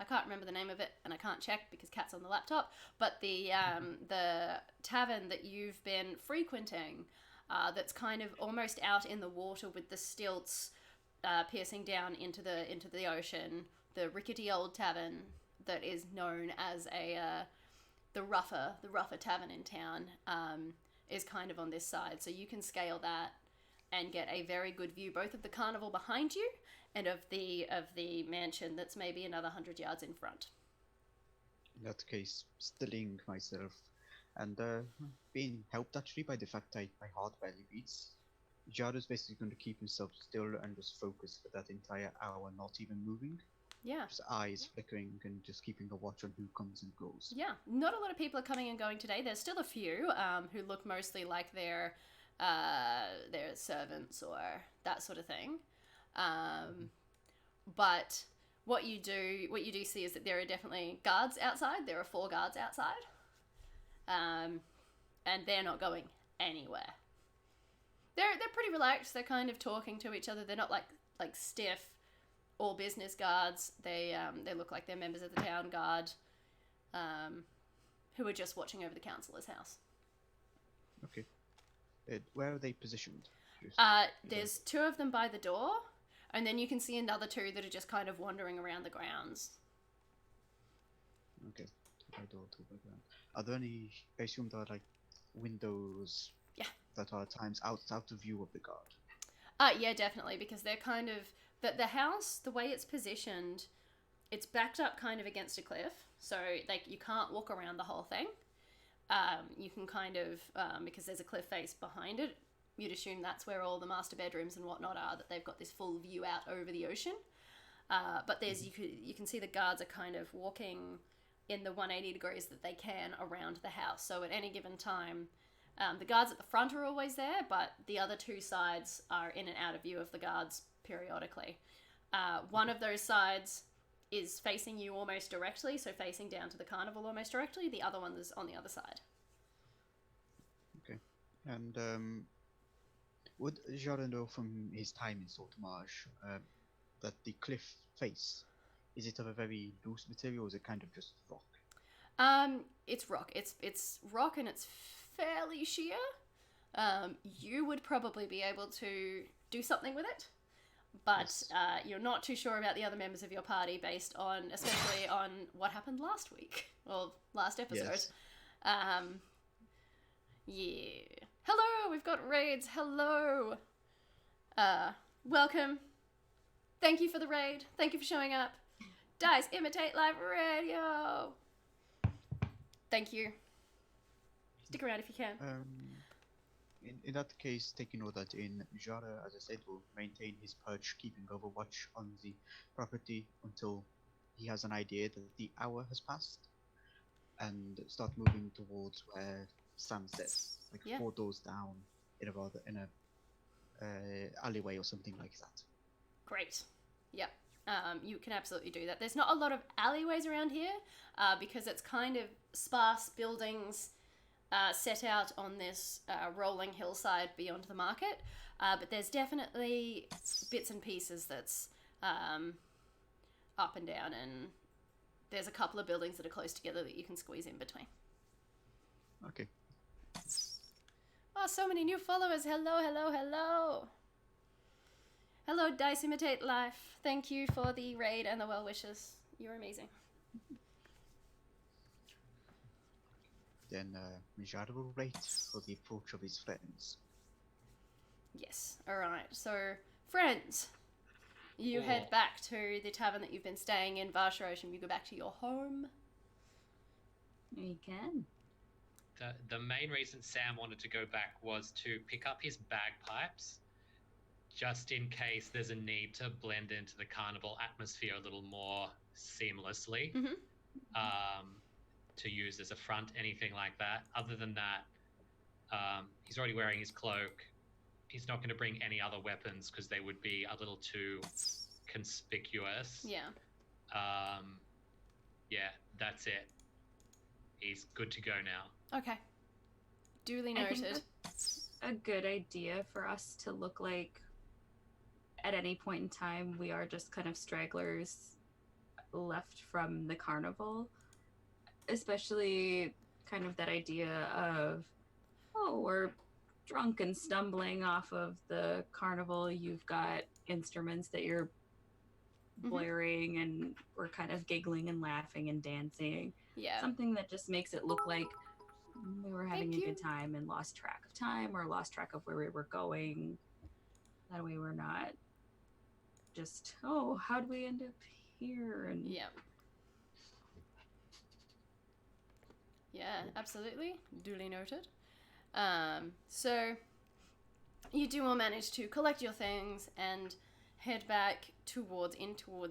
Speaker 1: can't remember the name of it, and I can't check because Kat's on the laptop. But the tavern that you've been frequenting, that's kind of almost out in the water with the stilts piercing down into the ocean. The rickety old tavern that is known as the rougher tavern in town is kind of on this side, so you can scale that and get a very good view both of the carnival behind you and of the mansion that's maybe another 100 yards in front.
Speaker 6: In that case, stilling myself and being helped actually by the fact that my heart barely beats, Jada's basically going to keep himself still and just focus for that entire hour, not even moving.
Speaker 1: Yeah.
Speaker 6: Just eyes flickering and just keeping a watch on who comes and goes.
Speaker 1: Yeah. Not a lot of people are coming and going today. There's still a few who look mostly like they're servants or that sort of thing. But what you do see is that there are definitely guards outside. There are 4 guards outside. And they're not going anywhere. They're pretty relaxed. They're kind of talking to each other. They're not like stiff all business guards. They look like they're members of the town guard, who are just watching over the councillor's house.
Speaker 6: Okay. Where are they positioned?
Speaker 1: There's 2 of them by the door, and then you can see another 2 that are just kind of wandering around the grounds.
Speaker 6: Okay. 2 by door, 2 by ground. Are there any? I assume there are like windows.
Speaker 1: Yeah.
Speaker 6: That are at times out of view of the guard.
Speaker 1: Yeah, definitely, because they're kind of the house, the way it's positioned, it's backed up kind of against a cliff, so like you can't walk around the whole thing. You can kind of because there's a cliff face behind it. You'd assume that's where all the master bedrooms and whatnot are. That they've got this full view out over the ocean. But there's you can see the guards are kind of walking in the 180 degrees that they can around the house. So at any given time, the guards at the front are always there, but the other 2 sides are in and out of view of the guards periodically. One of those sides is facing you almost directly, so facing down to the carnival almost directly. The other one is on the other side.
Speaker 6: Okay. And would Jara know from his time in Saltmarsh that the cliff face, is it of a very loose material or is it kind of just rock?
Speaker 1: It's rock. It's rock and it's fairly sheer. You would probably be able to do something with it, but
Speaker 6: Yes.
Speaker 1: You're not too sure about the other members of your party based on, especially on what happened last week or last episode.
Speaker 6: Yes.
Speaker 1: Yeah. Hello, we've got raids. Hello. Welcome. Thank you for the raid. Thank you for showing up. Dice Imitate Live Radio. Thank you. Stick around if you can.
Speaker 6: In that case, taking all that in, Jara, as I said, will maintain his perch, keeping overwatch on the property until he has an idea that the hour has passed, and start moving towards where Sam says, like
Speaker 1: Yeah.
Speaker 6: 4 doors down, in a alleyway or something like that.
Speaker 1: Great. Yep. You can absolutely do that. There's not a lot of alleyways around here because it's kind of sparse buildings set out on this rolling hillside beyond the market. But there's definitely bits and pieces that's up and down, and there's a couple of buildings that are close together that you can squeeze in between.
Speaker 6: Okay.
Speaker 1: Oh, so many new followers. Hello, hello, hello. Hello, Dice Imitate Life. Thank you for the raid and the well wishes. You're amazing.
Speaker 6: then Mijara will wait for the approach of his friends.
Speaker 1: Yes. All right. So, friends, you head back to the tavern that you've been staying in, Varsharosham. You go back to your home.
Speaker 3: We can.
Speaker 5: The main reason Sam wanted to go back was to pick up his bagpipes, just in case there's a need to blend into the carnival atmosphere a little more seamlessly.
Speaker 1: Mm-hmm.
Speaker 5: To use as a front, anything like that. Other than that, he's already wearing his cloak. He's not going to bring any other weapons because they would be a little too conspicuous.
Speaker 1: Yeah.
Speaker 5: Yeah, that's it. He's good to go now.
Speaker 1: Okay. Duly
Speaker 3: I think
Speaker 1: noted.
Speaker 3: that's a good idea for us to look like at any point in time we are just kind of stragglers left from the carnival. Especially kind of that idea of, oh, we're drunk and stumbling off of the carnival. You've got instruments that you're blaring and we're kind of giggling and laughing and dancing.
Speaker 1: Yeah.
Speaker 3: Something that just makes it look like we were having
Speaker 1: Thank
Speaker 3: a
Speaker 1: you.
Speaker 3: good time and lost track of time or lost track of where we were going. That way we're not just, oh, how'd we end up here? And
Speaker 1: Yeah. Yeah, absolutely. Duly noted. So you do all manage to collect your things and head back towards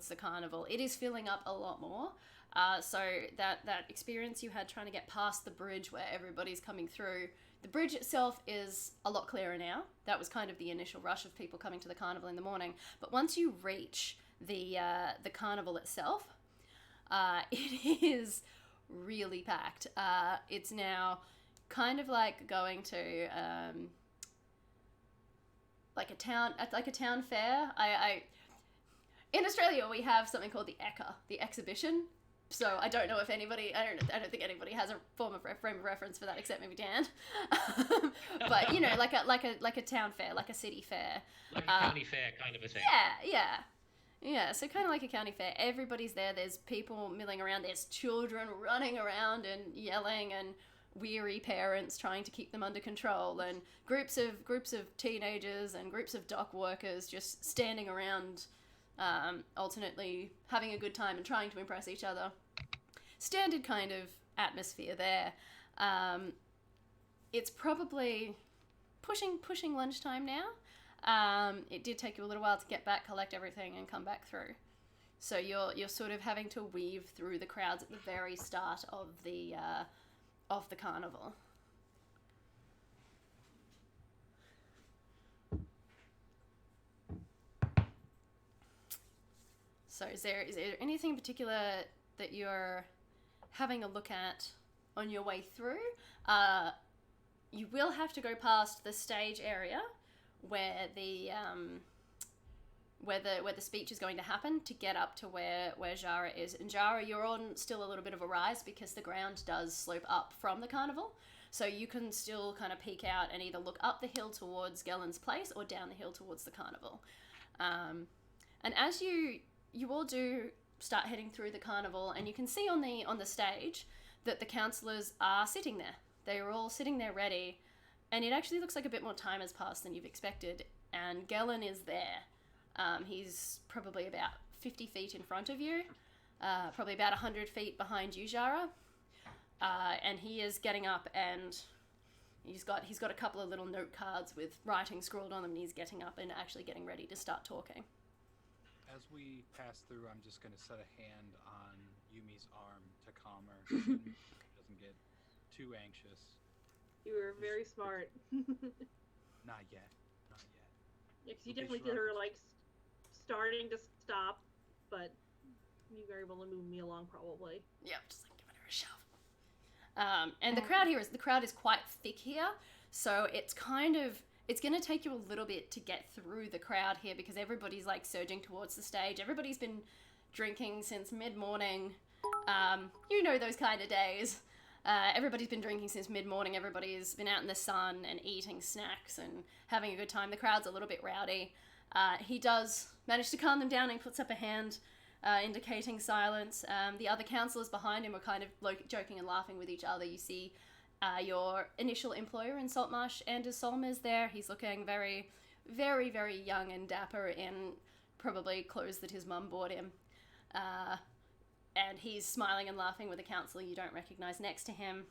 Speaker 1: the carnival. It is filling up a lot more. So that experience you had trying to get past the bridge where everybody's coming through, the bridge itself is a lot clearer now. That was kind of the initial rush of people coming to the carnival in the morning. But once you reach the carnival itself, it is really packed. It's now kind of like going to like a town fair. In Australia we have something called the Ekka, the exhibition. So I don't know if anybody, I don't think anybody has a frame of reference for that except maybe Dan. But you know, like a town fair, like a city fair,
Speaker 5: like a county fair kind of a thing.
Speaker 1: Yeah. So kind of like a county fair. Everybody's there. There's people milling around. There's children running around and yelling, and weary parents trying to keep them under control, and groups of teenagers and groups of dock workers just standing around, alternately having a good time and trying to impress each other. Standard kind of atmosphere there. It's probably pushing lunchtime now. It did take you a little while to get back, collect everything, and come back through. So you're sort of having to weave through the crowds at the very start of the carnival. So is there anything in particular that you're having a look at on your way through? You will have to go past the stage area where the speech is going to happen to get up to where Jara is. And Jara, you're on still a little bit of a rise because the ground does slope up from the carnival. So you can still kind of peek out and either look up the hill towards Gellen's place or down the hill towards the carnival. And as you all do start heading through the carnival, and you can see on the stage that the councillors are sitting there. They're all sitting there ready, and it actually looks like a bit more time has passed than you've expected, and Gellen is there. He's probably about 50 feet in front of you, probably about 100 feet behind you, Jara, and he is getting up, and he's got a couple of little note cards with writing scrawled on them, and he's getting up and actually getting ready to start talking.
Speaker 2: As we pass through, I'm just going to set a hand on Yumi's arm to calm her so she doesn't get too anxious.
Speaker 4: You were very smart.
Speaker 2: Not yet.
Speaker 4: Yeah, because you definitely did her like starting to stop, but you were able to move me along probably.
Speaker 1: Yep, just like giving her a shove. And the crowd is quite thick here, so it's going to take you a little bit to get through the crowd here because everybody's like surging towards the stage. Everybody's been drinking since mid-morning. You know those kind of days. Everybody's been drinking since mid-morning. Everybody's been out in the sun and eating snacks and having a good time. The crowd's a little bit rowdy. He does manage to calm them down and puts up a hand indicating silence. The other councillors behind him are kind of joking and laughing with each other. You see Your initial employer in Saltmarsh, Anders Solm, is there. He's looking very, very, very young and dapper in probably clothes that his mum bought him. And he's smiling and laughing with a counsellor you don't recognise next to him.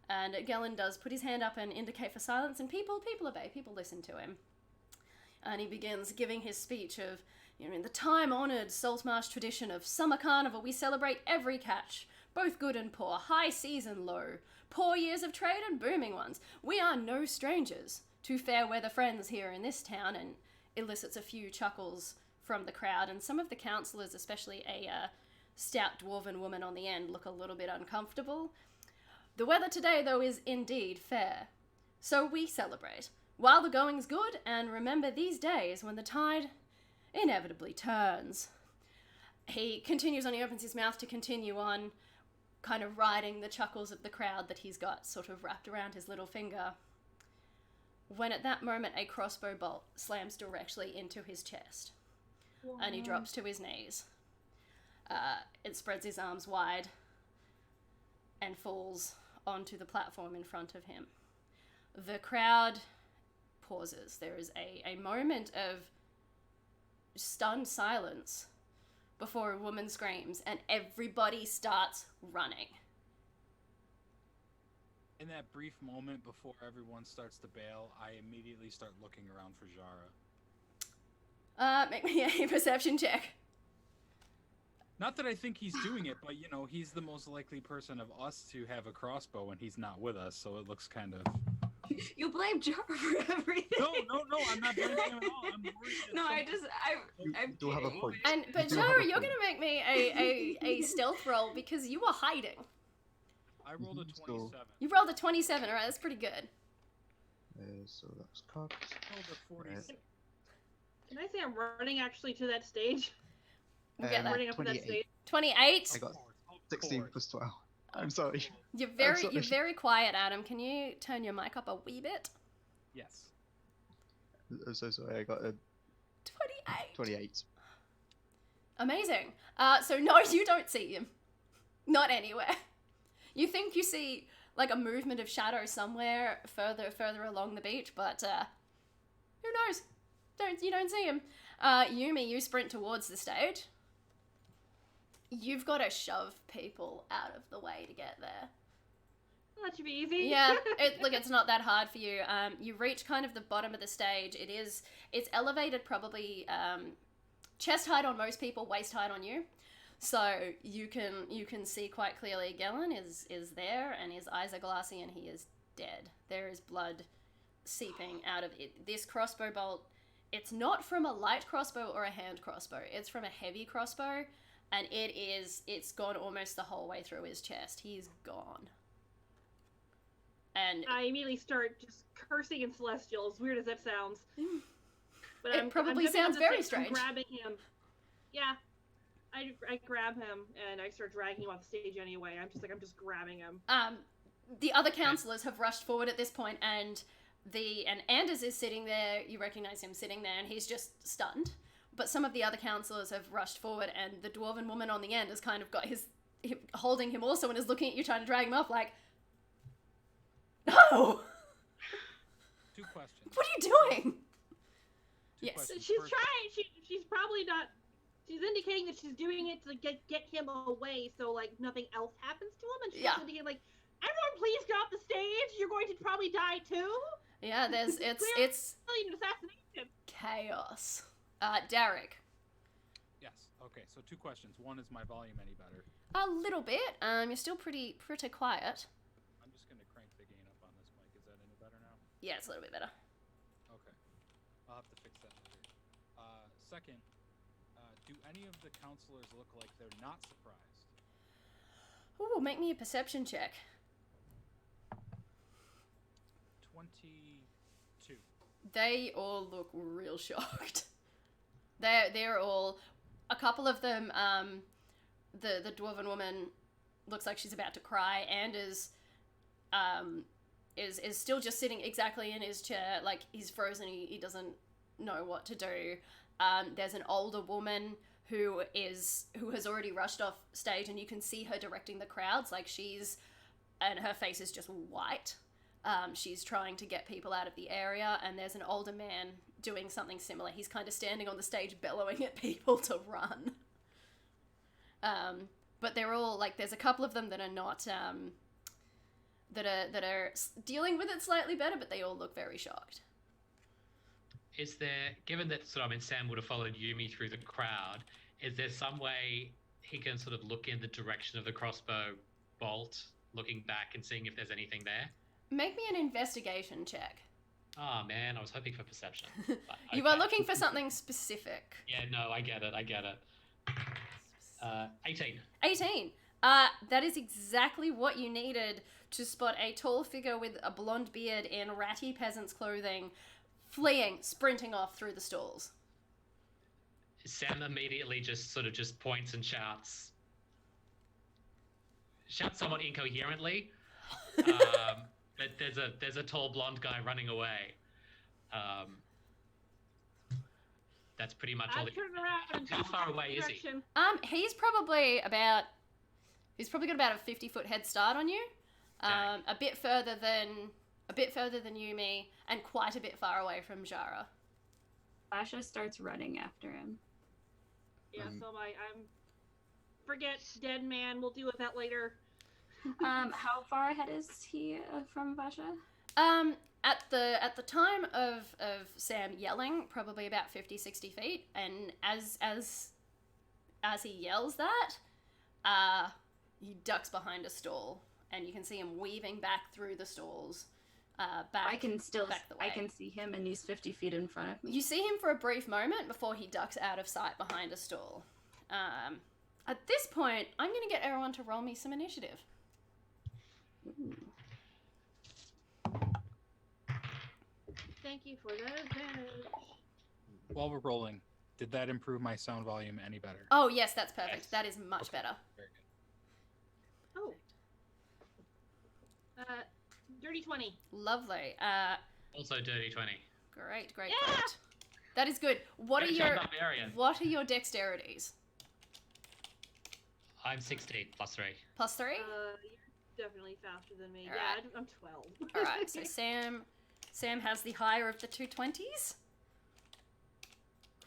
Speaker 1: And Gellin does put his hand up and indicate for silence, and people obey, people listen to him. And he begins giving his speech of, in the time-honoured Saltmarsh tradition of summer carnival, we celebrate every catch, both good and poor, high seas and low, poor years of trade and booming ones. We are no strangers to fair weather friends here in this town, and elicits a few chuckles from the crowd, and some of the councillors, especially a stout dwarven woman on the end, look a little bit uncomfortable. The weather today, though, is indeed fair, so we celebrate, while the going's good, and remember these days when the tide inevitably turns. He continues on, he opens his mouth to continue on, kind of riding the chuckles of the crowd that he's got sort of wrapped around his little finger, when at that moment a crossbow bolt slams directly into his chest. Wow. And he drops to his knees. It spreads his arms wide and falls onto the platform in front of him. The crowd pauses. There is a moment of stunned silence before a woman screams, and everybody starts running.
Speaker 2: In that brief moment before everyone starts to bail, I immediately start looking around for Jara.
Speaker 1: Make me a perception check.
Speaker 2: Not that I think he's doing it, but, he's the most likely person of us to have a crossbow when he's not with us, so it looks kind of...
Speaker 3: You blame Jar for everything.
Speaker 2: No, I'm not blaming him at all. I'm worried that
Speaker 3: No, I
Speaker 6: do have a point.
Speaker 1: But Jara, you're gonna make me a stealth roll because you were hiding.
Speaker 2: I rolled a 27.
Speaker 1: You rolled a 27, alright, that's pretty good.
Speaker 6: So that's cocked.
Speaker 2: I rolled a 46.
Speaker 4: Can I say I'm running actually to that stage?
Speaker 1: We'll get that.
Speaker 4: Running up to that stage.
Speaker 1: 28?
Speaker 6: I got 16 plus 12. I'm sorry.
Speaker 1: You're very quiet, Adam. Can you turn your mic up a wee bit?
Speaker 2: Yes.
Speaker 6: I'm so sorry, I got a 28.
Speaker 1: Amazing. So no, you don't see him. Not anywhere. You think you see like a movement of shadow somewhere further along the beach, but who knows? You don't see him. Yumi, you sprint towards the stage. You've got to shove people out of the way to get there.
Speaker 4: That should be easy.
Speaker 1: Yeah, it's not that hard for you. You reach kind of the bottom of the stage. It's elevated probably chest height on most people, waist height on you. So you can see quite clearly Gellin is there, and his eyes are glassy, and he is dead. There is blood seeping out of it. This crossbow bolt, it's not from a light crossbow or a hand crossbow. It's from a heavy crossbow, and it's gone almost the whole way through his chest. He's gone. And
Speaker 4: I immediately start just cursing in Celestial, as weird as that sounds. But
Speaker 1: it probably sounds very strange.
Speaker 4: I'm grabbing him. Yeah. I grab him, and I start dragging him off the stage anyway. I'm just grabbing him.
Speaker 1: The other counselors have rushed forward at this point, and Anders is sitting there. You recognize him sitting there, and he's just stunned. But some of the other counselors have rushed forward, and the dwarven woman on the end has kind of got him holding him also, and is looking at you trying to drag him up like, no!
Speaker 2: 2 questions.
Speaker 1: What are you doing? Yes.
Speaker 2: Questions.
Speaker 4: She's
Speaker 2: First,
Speaker 4: trying. She's probably not. She's indicating that she's doing it to get him away, so like nothing else happens to him. And she's indicating like, everyone, please get off the stage. You're going to probably die too.
Speaker 1: Yeah, it's
Speaker 4: really an assassination.
Speaker 1: Chaos. Derek.
Speaker 2: Yes. Okay. So 2 questions. One, is my volume any better?
Speaker 1: A little bit. You're still pretty quiet.
Speaker 2: I'm just gonna crank the gain up on this mic. Is that any better now?
Speaker 1: Yeah, it's a little bit better.
Speaker 2: Okay. I'll have to fix that later. Second, do any of the counselors look like they're not surprised?
Speaker 1: Ooh, make me a perception check.
Speaker 2: 22.
Speaker 1: They all look real shocked. They're all, a couple of them, the dwarven woman looks like she's about to cry, and is still just sitting exactly in his chair, like he's frozen, he doesn't know what to do. There's an older woman who has already rushed off stage, and you can see her directing the crowds, like she's and her face is just white. She's trying to get people out of the area, and there's an older man doing something similar. He's kind of standing on the stage bellowing at people to run. But they're all like, there's a couple of them that are not that are dealing with it slightly better, but they all look very shocked.
Speaker 5: Is there, given that sort of, I mean, Sam would have followed Yumi through the crowd, is there some way he can sort of look in the direction of the crossbow bolt, looking back and seeing if there's anything there?
Speaker 1: Make me an investigation check.
Speaker 5: Oh man, I was hoping for perception. But,
Speaker 1: You are looking for something specific.
Speaker 5: Yeah, no, I get it. 18.
Speaker 1: 18. That is exactly what you needed to spot a tall figure with a blonde beard in ratty peasant's clothing, fleeing, sprinting off through the stalls.
Speaker 5: Sam immediately just points and shouts somewhat incoherently. But there's a tall blonde guy running away. That's pretty much all.
Speaker 4: Turn around.
Speaker 5: How far away is he?
Speaker 1: He's probably got about a 50-foot head start on you.
Speaker 5: Okay.
Speaker 1: A bit further than Yumi, and quite a bit far away from Jara.
Speaker 3: Basha starts running after him.
Speaker 4: Yeah, so I'm forget dead man. We'll deal with that later.
Speaker 3: How far ahead is he from Basha?
Speaker 1: At the time of Sam yelling, probably about 50-60 feet, and as he yells that, he ducks behind a stall, and you can see him weaving back through the stalls, back.
Speaker 3: I can still
Speaker 1: back the way.
Speaker 3: I can see him, and he's 50 feet in front of me.
Speaker 1: You see him for a brief moment before he ducks out of sight behind a stall. At this point, I'm going to get everyone to roll me some initiative.
Speaker 3: Ooh.
Speaker 4: Thank you for the advantage.
Speaker 2: While we're rolling, did that improve my sound volume any better?
Speaker 1: Oh, yes, that's perfect.
Speaker 5: Yes.
Speaker 1: That is much better.
Speaker 2: Very good.
Speaker 4: Oh. Dirty 20.
Speaker 1: Lovely.
Speaker 5: Also dirty 20.
Speaker 1: Great.
Speaker 4: Yeah!
Speaker 1: That is good. What are
Speaker 5: Barbarian.
Speaker 1: your dexterities?
Speaker 5: I'm 16 plus 3.
Speaker 1: Plus 3?
Speaker 4: You're definitely faster than me.
Speaker 1: All
Speaker 4: Yeah,
Speaker 1: right.
Speaker 4: I'm 12.
Speaker 1: All right. So Sam has the higher of the two 20s.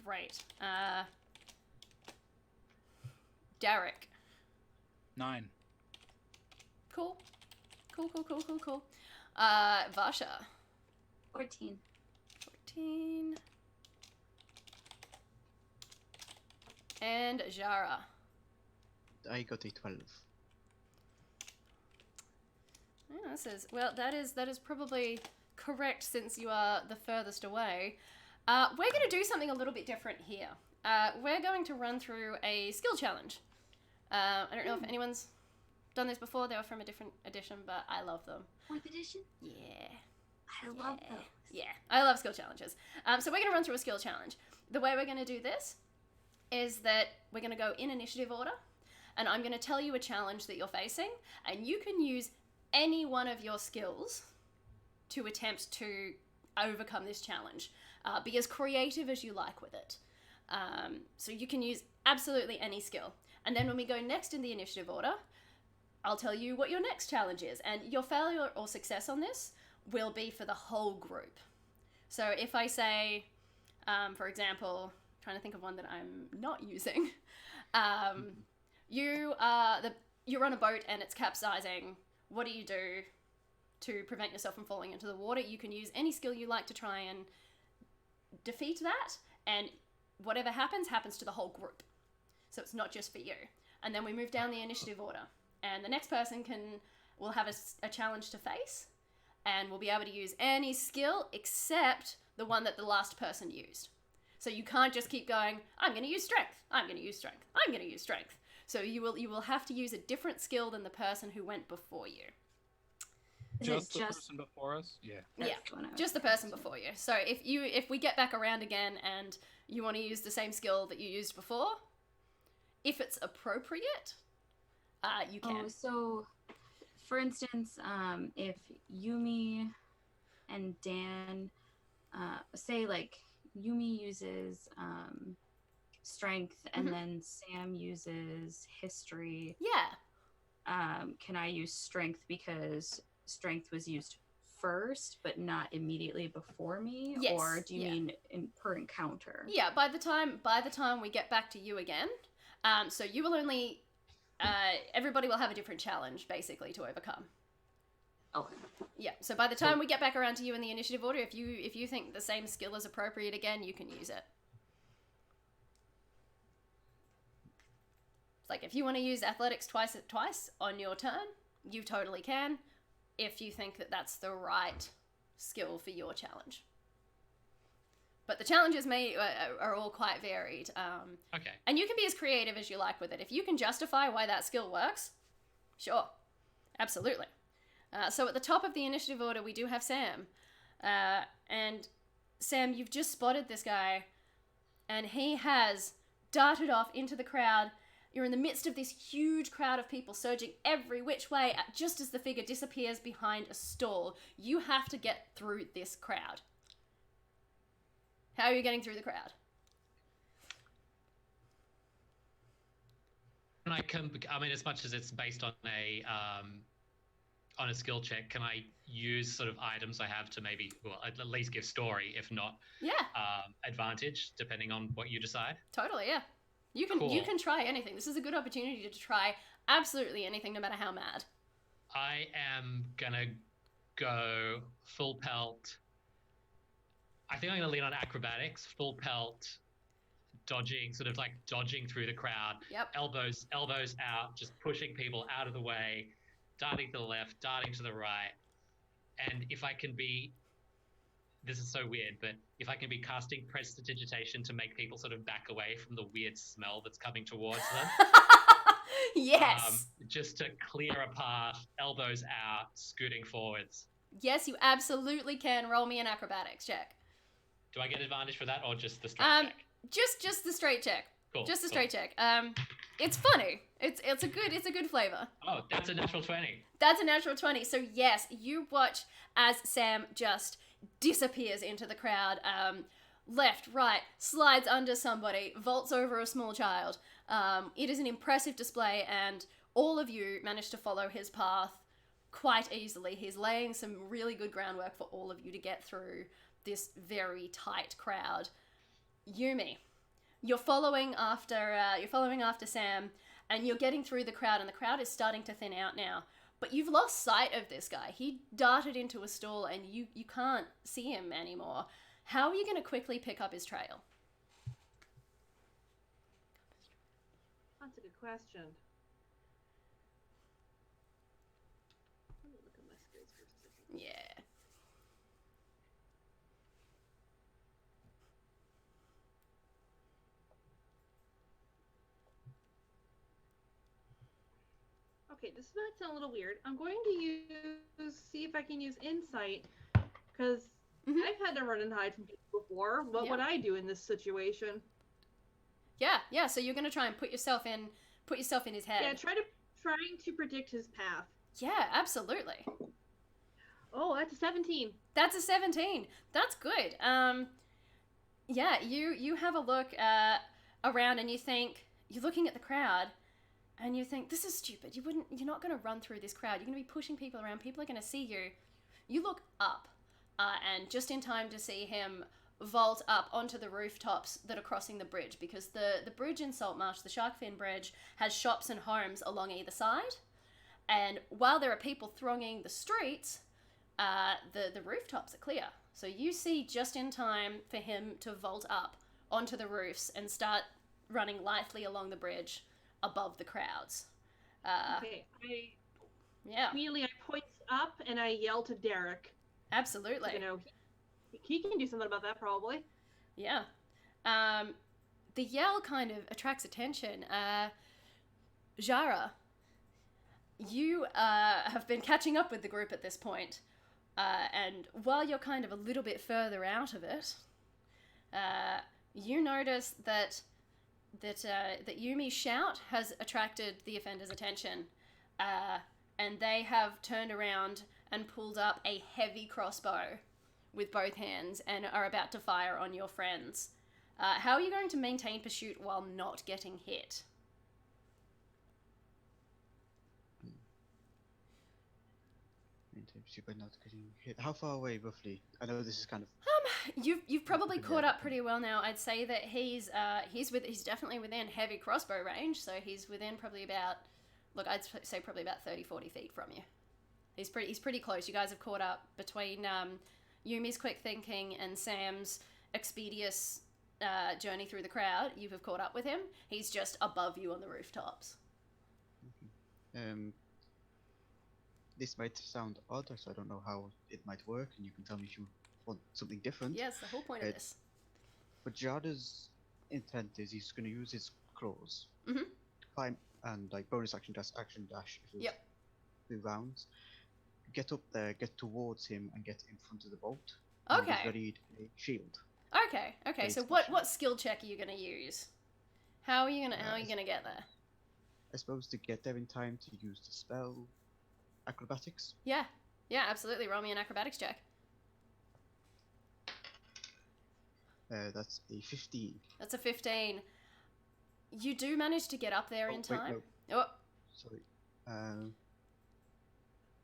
Speaker 1: Great. Derek.
Speaker 2: 9.
Speaker 1: Cool. Vasha.
Speaker 3: 14.
Speaker 1: 14. And Jara.
Speaker 6: I got a 12.
Speaker 1: Yeah, that is probably correct since you are the furthest away. We're going to do something a little bit different here. We're going to run through a skill challenge. I don't know if anyone's done this before. They were from a different edition, but I love them.
Speaker 3: 4th edition?
Speaker 1: Yeah.
Speaker 3: I love those.
Speaker 1: Yeah, I love skill challenges. So we're going to run through a skill challenge. The way we're going to do this is that we're going to go in initiative order, and I'm going to tell you a challenge that you're facing, and you can use any one of your skills to attempt to overcome this challenge. Be as creative as you like with it. So you can use absolutely any skill. And then when we go next in the initiative order, I'll tell you what your next challenge is. And your failure or success on this will be for the whole group. So if I say, for example, trying to think of one that I'm not using, you're on a boat and it's capsizing. What do you do to prevent yourself from falling into the water? You can use any skill you like to try and defeat that, and whatever happens to the whole group. So it's not just for you. And then we move down the initiative order, and the next person will have a challenge to face, and will be able to use any skill except the one that the last person used. So you can't just keep going, I'm going to use strength, I'm going to use strength, I'm going to use strength. So you will have to use a different skill than the person who went before you.
Speaker 2: Just the person before us? Yeah.
Speaker 1: Yeah, just the person before you. So if we get back around again and you want to use the same skill that you used before, if it's appropriate, you can.
Speaker 3: Oh, so for instance, if Yumi and Dan, say like Yumi uses strength and then Sam uses history.
Speaker 1: Yeah.
Speaker 3: can I use strength because strength was used first, but not immediately before me?
Speaker 1: Yes,
Speaker 3: Or do you
Speaker 1: yeah.
Speaker 3: mean per encounter?
Speaker 1: Yeah, by the time we get back to you again, so you will only everybody will have a different challenge basically to overcome.
Speaker 3: Okay.
Speaker 1: Yeah. So by the time we get back around to you in the initiative order, if you think the same skill is appropriate again, you can use it. Like if you want to use athletics twice on your turn, you totally can. If you think that that's the right skill for your challenge. But the challenges are all quite varied.
Speaker 5: Okay.
Speaker 1: And you can be as creative as you like with it. If you can justify why that skill works, sure, absolutely. So at the top of the initiative order, we do have Sam. And Sam, you've just spotted this guy, and he has darted off into the crowd. You're in the midst of this huge crowd of people surging every which way just as the figure disappears behind a stall. You have to get through this crowd. How are you getting through the crowd?
Speaker 5: And I mean, as much as it's based on a skill check, can I use sort of items I have to maybe, well, at least give story, if not advantage, depending on what you decide?
Speaker 1: Totally, yeah. You can try anything. This is a good opportunity to try absolutely anything, no matter how mad.
Speaker 5: I am gonna go full pelt. I think I'm gonna lean on acrobatics, full pelt, dodging through the crowd.
Speaker 1: Yep.
Speaker 5: Elbows out, just pushing people out of the way, darting to the left, darting to the right. And if I can be, this is so weird, but if I can be casting prestidigitation to make people sort of back away from the weird smell that's coming towards them.
Speaker 1: Yes.
Speaker 5: Just to clear a path, elbows out, scooting forwards.
Speaker 1: Yes, you absolutely can. Roll me an acrobatics check.
Speaker 5: Do I get advantage for that, or just the straight check?
Speaker 1: Just the straight check.
Speaker 5: Cool.
Speaker 1: Just the straight check. It's funny. It's a good flavor.
Speaker 5: Oh, that's a natural 20.
Speaker 1: That's a natural 20. So yes, you watch as Sam just disappears into the crowd. Left, right, slides under somebody, vaults over a small child. It is an impressive display, and all of you manage to follow his path quite easily. He's laying some really good groundwork for all of you to get through this very tight crowd. Yumi, you're following after Sam, and you're getting through the crowd, and the crowd is starting to thin out now. But you've lost sight of this guy. He darted into a stall, and you can't see him anymore. How are you going to quickly pick up his trail?
Speaker 4: That's a good question. Let me look at my skills for a second.
Speaker 1: Yeah.
Speaker 4: Okay, this might sound a little weird. I'm going to see if I can use insight, because I've had to run and hide from people before. What would I do in this situation?
Speaker 1: Yeah. So you're gonna try and put yourself in his head.
Speaker 4: Yeah, trying to predict his path.
Speaker 1: Yeah, absolutely.
Speaker 4: Oh, that's a 17.
Speaker 1: That's a 17. That's good. Yeah, you have a look around, and you're looking at the crowd, and you think, this is stupid. You're not going to run through this crowd. You're going to be pushing people around. People are going to see you. You look up, and just in time to see him vault up onto the rooftops that are crossing the bridge, because the bridge in Saltmarsh, the Sharkfin Bridge, has shops and homes along either side. And while there are people thronging the streets, the rooftops are clear. So you see just in time for him to vault up onto the roofs and start running lightly along the bridge above the crowds.
Speaker 4: Okay,
Speaker 1: Yeah.
Speaker 4: Immediately I point up and I yell to Derek.
Speaker 1: Absolutely.
Speaker 4: You know, he can do something about that probably.
Speaker 1: Yeah. The yell kind of attracts attention. Jara, you have been catching up with the group at this point. And while you're kind of a little bit further out of it, you notice that Yumi's shout has attracted the offender's attention, and they have turned around and pulled up a heavy crossbow with both hands and are about to fire on your friends. How are you going to maintain pursuit while not getting hit?
Speaker 6: In terms of by not getting hit. How far away roughly? I know this is kind of
Speaker 1: You've probably
Speaker 6: Yeah.
Speaker 1: caught up pretty well now. I'd say that he's definitely within heavy crossbow range, so he's within probably about, look, I'd say probably about 30-40 feet from you. He's pretty close. You guys have caught up between Yumi's quick thinking and Sam's expeditious journey through the crowd. You have caught up with him. He's just above you on the rooftops.
Speaker 6: this might sound odd, so I don't know how it might work, and you can tell me if you want something different.
Speaker 1: Yes, the whole point of this.
Speaker 6: But Jada's intent is he's going to use his claws,
Speaker 1: Mhm.
Speaker 6: climb, and like bonus action dash if it was
Speaker 1: Yep.
Speaker 6: 2 rounds. Get up there, get towards him, and get in front of the bolt. And he's
Speaker 1: Okay.
Speaker 6: ready to a shield.
Speaker 1: Okay. So
Speaker 6: Based
Speaker 1: what skill check are you gonna use? How are you gonna get there?
Speaker 6: I suppose to get there in time to use the spell acrobatics.
Speaker 1: Yeah, absolutely. Roll me an acrobatics check.
Speaker 6: That's a 15.
Speaker 1: That's a 15. You do manage to get up there in
Speaker 6: wait,
Speaker 1: time.
Speaker 6: no.
Speaker 1: Oh,
Speaker 6: Sorry. Oh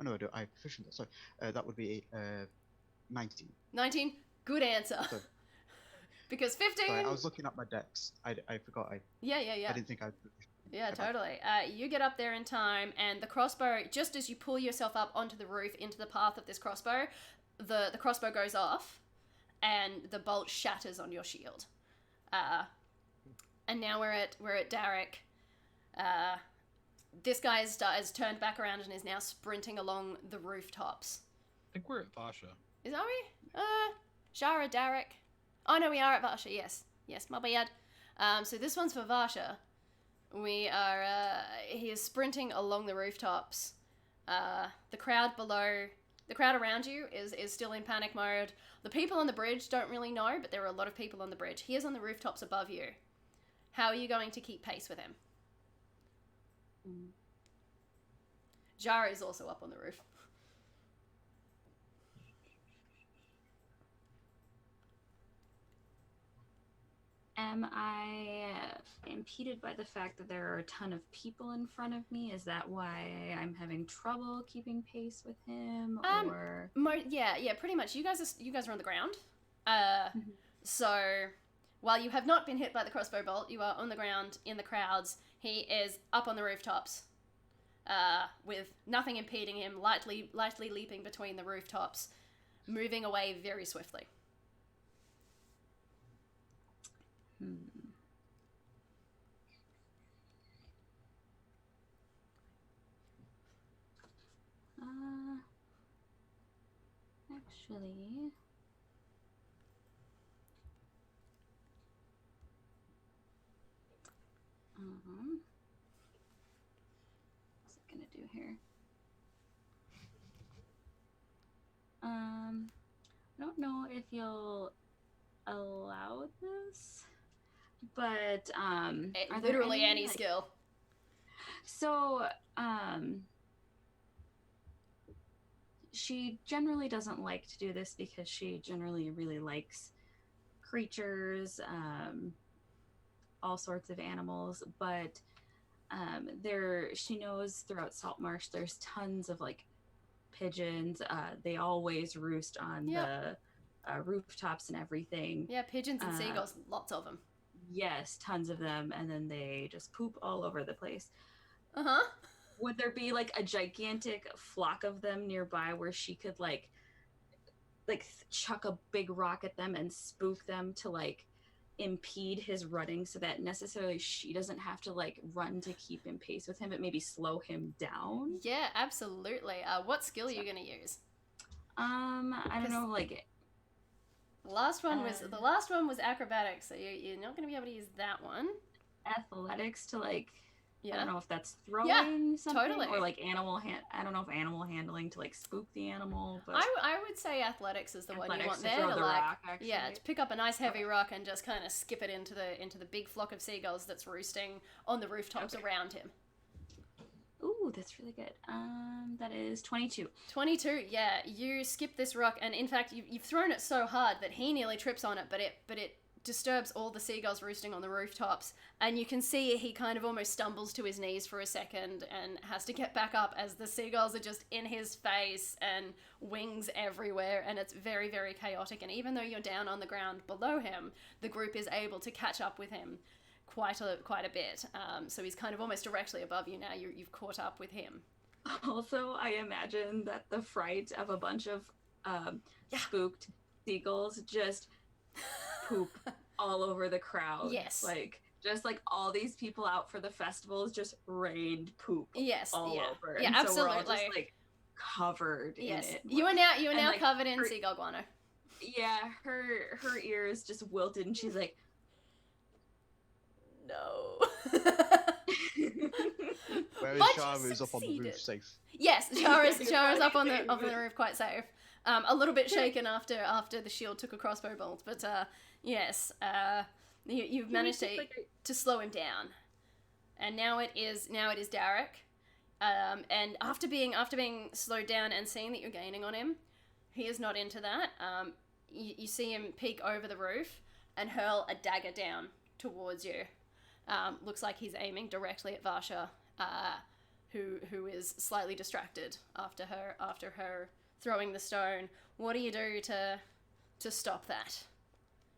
Speaker 6: no, I have proficient. Sorry. That would be a 19.
Speaker 1: 19. Good answer.
Speaker 6: Sorry.
Speaker 1: Because 15.
Speaker 6: Sorry, I was looking at my decks. I forgot.
Speaker 1: Yeah.
Speaker 6: I didn't think I'd.
Speaker 1: Yeah, totally. You get up there in time, and the crossbow, just as you pull yourself up onto the roof into the path of this crossbow, the crossbow goes off, and the bolt shatters on your shield. And now we're at Derek. This guy has turned back around and is now sprinting along the rooftops.
Speaker 2: I think we're at Vasha.
Speaker 1: Is that we? Shara, Derek. Oh no, we are at Vasha. Yes, my bad. So this one's for Vasha. We are. He is sprinting along the rooftops. The crowd below, the crowd around you is still in panic mode. The people on the bridge don't really know, but there are a lot of people on the bridge. He is on the rooftops above you. How are you going to keep pace with him? Jara is also up on the roof.
Speaker 3: Am I impeded by the fact that there are a ton of people in front of me? Is that why I'm having trouble keeping pace with him? Or
Speaker 1: Yeah, pretty much. You guys are on the ground. So while you have not been hit by the crossbow bolt, you are on the ground in the crowds. He is up on the rooftops, with nothing impeding him, lightly leaping between the rooftops, moving away very swiftly.
Speaker 3: Actually, what's it gonna do here? I don't know if you'll allow this, but are there
Speaker 1: Literally any
Speaker 3: like-
Speaker 1: skill.
Speaker 3: So, she generally doesn't like to do this because she generally really likes creatures, all sorts of animals, but she knows throughout Saltmarsh there's tons of like pigeons. They always roost on the rooftops and everything.
Speaker 1: Yeah, pigeons and seagulls, lots of them.
Speaker 3: Yes, tons of them, and then they just poop all over the place.
Speaker 1: Uh-huh.
Speaker 3: Would there be like a gigantic flock of them nearby where she could like chuck a big rock at them and spook them to like impede his running, so that necessarily she doesn't have to like run to keep in pace with him, but maybe slow him down?
Speaker 1: Yeah, absolutely. What skill are you gonna use?
Speaker 3: I don't know, like
Speaker 1: the last one was acrobatics, so you're not gonna be able to use that one.
Speaker 3: athletics to like
Speaker 1: Yeah.
Speaker 3: I don't know if that's throwing something
Speaker 1: totally.
Speaker 3: or like I don't know if animal handling to like spook the animal, but
Speaker 1: I would say athletics is the one you
Speaker 3: athletics
Speaker 1: want
Speaker 3: to
Speaker 1: there
Speaker 3: throw
Speaker 1: to
Speaker 3: the
Speaker 1: like
Speaker 3: rock, actually.
Speaker 1: to pick up a nice heavy rock and just kind of skip it into the big flock of seagulls that's roosting on the rooftops around him.
Speaker 3: Ooh, that's really good. That is 22.
Speaker 1: 22. Yeah, you skip this rock, and in fact you've thrown it so hard that he nearly trips on it, but it disturbs all the seagulls roosting on the rooftops, and you can see he kind of almost stumbles to his knees for a second and has to get back up as the seagulls are just in his face and wings everywhere, and it's very, very chaotic. And even though you're down on the ground below him, the group is able to catch up with him quite a bit. So he's kind of almost directly above you now. You've caught up with him.
Speaker 3: Also, I imagine that the fright of a bunch of spooked seagulls just poop all over the crowd.
Speaker 1: Yes.
Speaker 3: Like, just like all these people out for the festivals just rained poop all over.
Speaker 1: Yeah,
Speaker 3: and
Speaker 1: absolutely.
Speaker 3: So we're all just like covered in it.
Speaker 1: You are now
Speaker 3: like,
Speaker 1: covered in seagull guano.
Speaker 3: Yeah, her ears just wilted and she's like,
Speaker 1: no.
Speaker 6: Whereas
Speaker 1: But
Speaker 6: Shara
Speaker 1: you
Speaker 6: is up on the roof,
Speaker 1: succeeded.
Speaker 6: safe.
Speaker 1: Yes, Shara's up on the roof, quite safe. A little bit shaken after the shield took a crossbow bolt, but yes, you've managed to slow him down, and now it is Derek. And after being slowed down and seeing that you're gaining on him, he is not into that. You see him peek over the roof and hurl a dagger down towards you. Looks like he's aiming directly at Varsha, who is slightly distracted after her throwing the stone. What do you do to stop that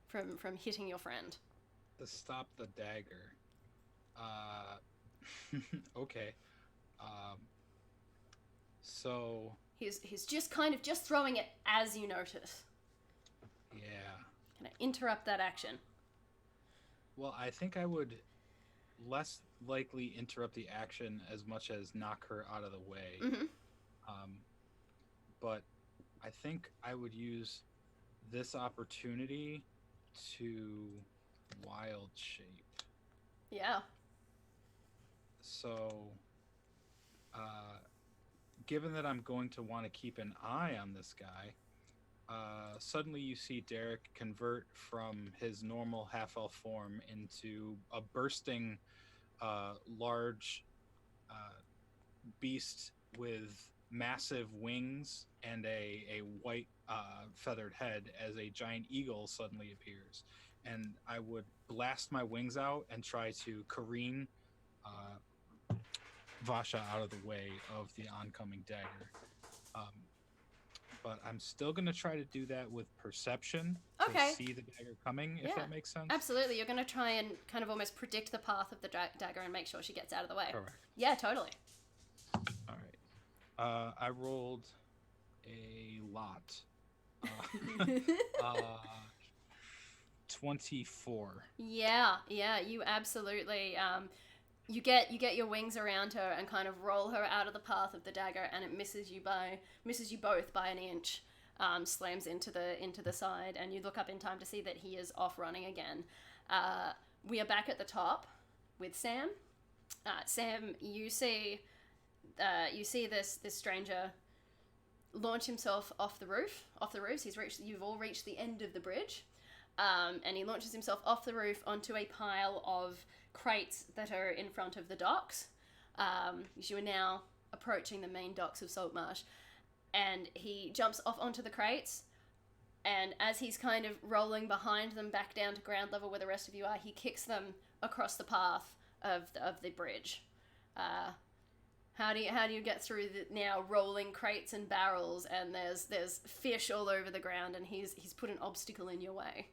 Speaker 1: from hitting your friend?
Speaker 2: To stop the dagger. Okay. So
Speaker 1: He's just kind of just throwing it as you notice.
Speaker 2: yeah.
Speaker 1: Can I interrupt that action?
Speaker 2: Well, I think I would less likely interrupt the action as much as knock her out of the way.
Speaker 1: Mm-hmm.
Speaker 2: But I think I would use this opportunity to wild shape.
Speaker 1: Yeah.
Speaker 2: So, given that I'm going to want to keep an eye on this guy, suddenly you see Derek convert from his normal half-elf form into a bursting, large beast with massive wings and a white feathered head as a giant eagle suddenly appears. And I would blast my wings out and try to careen Vasha out of the way of the oncoming dagger. But I'm still going to try to do that with perception
Speaker 1: Okay.
Speaker 2: to see the dagger coming, if
Speaker 1: Yeah.
Speaker 2: that makes sense.
Speaker 1: Absolutely. You're going to try and kind of almost predict the path of the dagger and make sure she gets out of the way.
Speaker 2: Correct.
Speaker 1: Yeah, totally.
Speaker 2: All right. I rolled a lot. 24.
Speaker 1: Yeah, you absolutely. You get your wings around her and kind of roll her out of the path of the dagger, and it misses you both by an inch. Slams into the side, and you look up in time to see that he is off running again. We are back at the top with Sam. Sam, you see this stranger launch himself off the roofs. You've all reached the end of the bridge. And he launches himself off the roof onto a pile of crates that are in front of the docks. You are now approaching the main docks of Saltmarsh. And he jumps off onto the crates, and as he's kind of rolling behind them back down to ground level where the rest of you are, he kicks them across the path of the bridge. How do you get through the now rolling crates and barrels, and there's fish all over the ground, and he's put an obstacle in your way?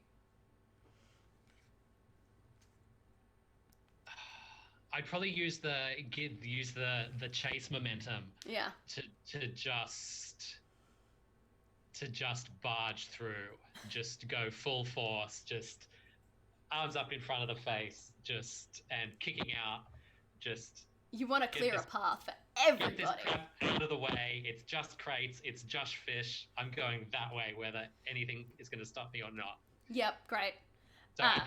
Speaker 5: I'd probably use the chase momentum.
Speaker 1: Yeah.
Speaker 5: To just barge through, just go full force, just arms up in front of the face, and kicking out, just.
Speaker 1: You want to clear a path for
Speaker 5: Get this
Speaker 1: everybody.
Speaker 5: crap out of the way. It's just crates. It's just fish. I'm going that way, whether anything is going to stop me or not.
Speaker 1: Yep, great.
Speaker 5: So I'd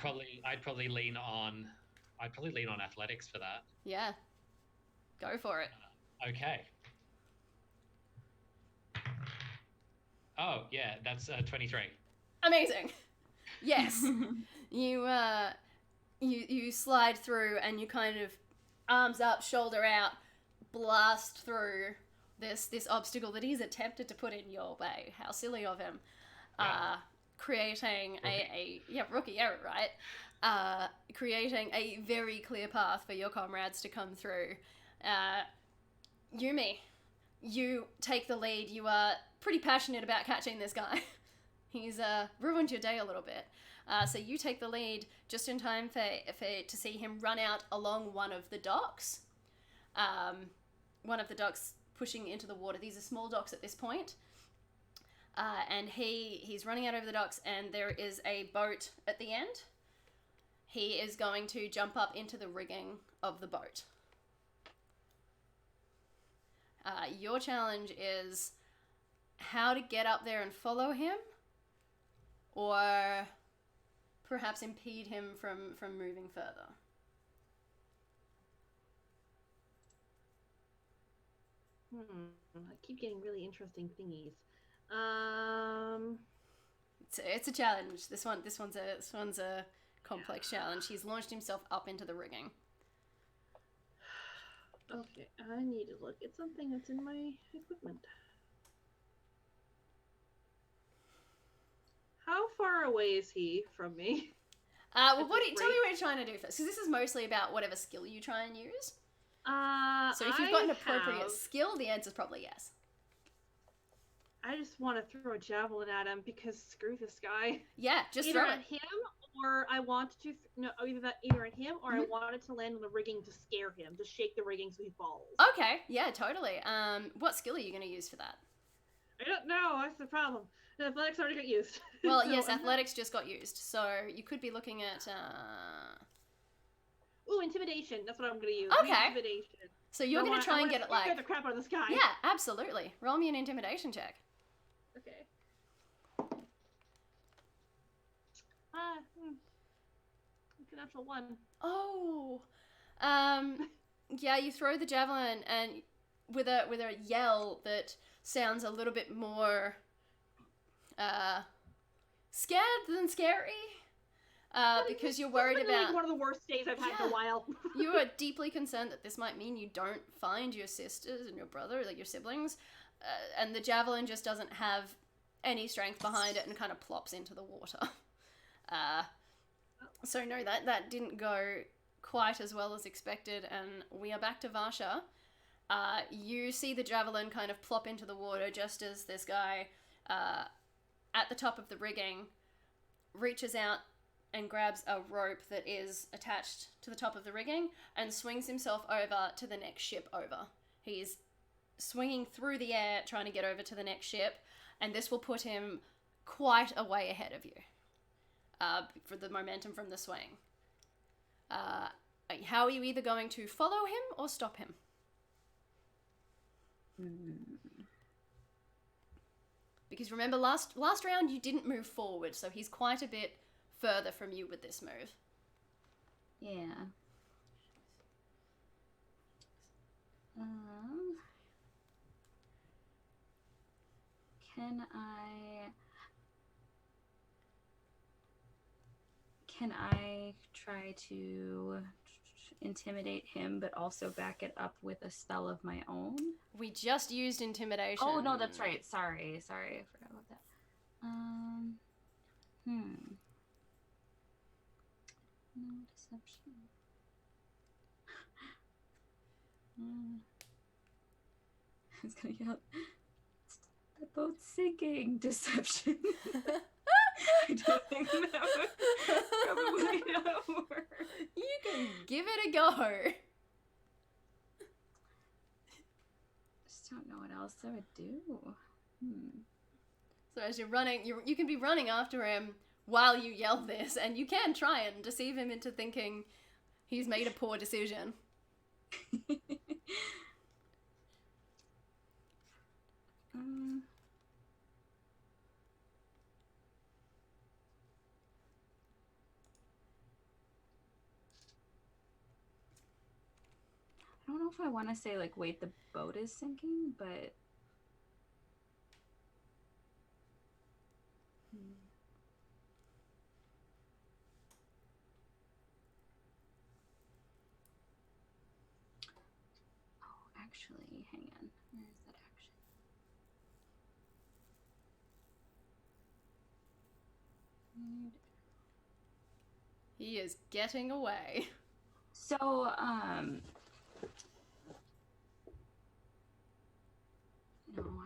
Speaker 5: probably lean on athletics for that.
Speaker 1: Yeah. Go for it.
Speaker 5: Okay. Oh yeah, that's 23.
Speaker 1: Amazing. Yes. You slide through, and you kind of arms up, shoulder out, blast through this obstacle that he's attempted to put in your way. How silly of him.
Speaker 5: Yeah.
Speaker 1: creating rookie error, right? Creating a very clear path for your comrades to come through. Yumi, you take the lead. You are pretty passionate about catching this guy. He's ruined your day a little bit. So you take the lead just in time for to see him run out along one of the docks. One of the docks pushing into the water. These are small docks at this point. And he's running out over the docks, and there is a boat at the end. He is going to jump up into the rigging of the boat. Your challenge is how to get up there and follow him, or perhaps impede him from moving further.
Speaker 4: I keep getting really interesting thingies.
Speaker 1: It's a challenge. This one's a complex challenge. He's launched himself up into the rigging.
Speaker 4: Okay, I need to look at something that's in my equipment. How far away is he from me?
Speaker 1: Tell me what you're trying to do first, because this is mostly about whatever skill you try and use. So if you've got an appropriate skill, the answer's probably yes.
Speaker 4: I just want to throw a javelin at him because screw this guy.
Speaker 1: Yeah, just
Speaker 4: either
Speaker 1: throw
Speaker 4: at
Speaker 1: it.
Speaker 4: him, or I want to either at him, or I wanted to land on the rigging to scare him, to shake the rigging so he falls.
Speaker 1: Okay, yeah, totally. What skill are you going to use for that?
Speaker 4: I don't know. That's the problem. The athletics already got used.
Speaker 1: Well,
Speaker 4: So
Speaker 1: yes, athletics just got used, so you could be looking at.
Speaker 4: Ooh, intimidation. That's what I'm going to use.
Speaker 1: Okay.
Speaker 4: Intimidation.
Speaker 1: So you're going to try and get it like.
Speaker 4: The crap out of this guy.
Speaker 1: Yeah, absolutely. Roll me an intimidation check.
Speaker 4: Okay. It's a natural 1.
Speaker 1: Oh, yeah. You throw the javelin, and with a yell that sounds a little bit more scared than scary, because you're worried about
Speaker 4: like one of the worst days I've had in a while.
Speaker 1: You are deeply concerned that this might mean you don't find your sisters and your brother, like your siblings, and the javelin just doesn't have any strength behind it and kind of plops into the water. So no, that didn't go quite as well as expected, and we are back to Varsha. You see the javelin kind of plop into the water just as this guy at the top of the rigging reaches out and grabs a rope that is attached to the top of the rigging and swings himself over to the next ship over. He's swinging through the air trying to get over to the next ship, and this will put him quite a way ahead of you for the momentum from the swing. How are you either going to follow him or stop him? Because remember, last round you didn't move forward, so he's quite a bit further from you with this move.
Speaker 3: Yeah. Can I try to intimidate him, but also back it up with a spell of my own?
Speaker 1: We just used intimidation.
Speaker 3: Oh no, that's right. Sorry, I forgot about that. No deception. I was gonna yell, the boat's sinking. Deception. I don't think that would probably not work.
Speaker 1: You can give it a go.
Speaker 3: Just don't know what else I would do.
Speaker 1: So as you're running, you can be running after him while you yell this, and you can try and deceive him into thinking he's made a poor decision.
Speaker 3: I don't know if I want to say, like, wait, the boat is sinking, but... Oh, actually, hang on. Where is that action?
Speaker 1: He is getting away.
Speaker 3: So, no,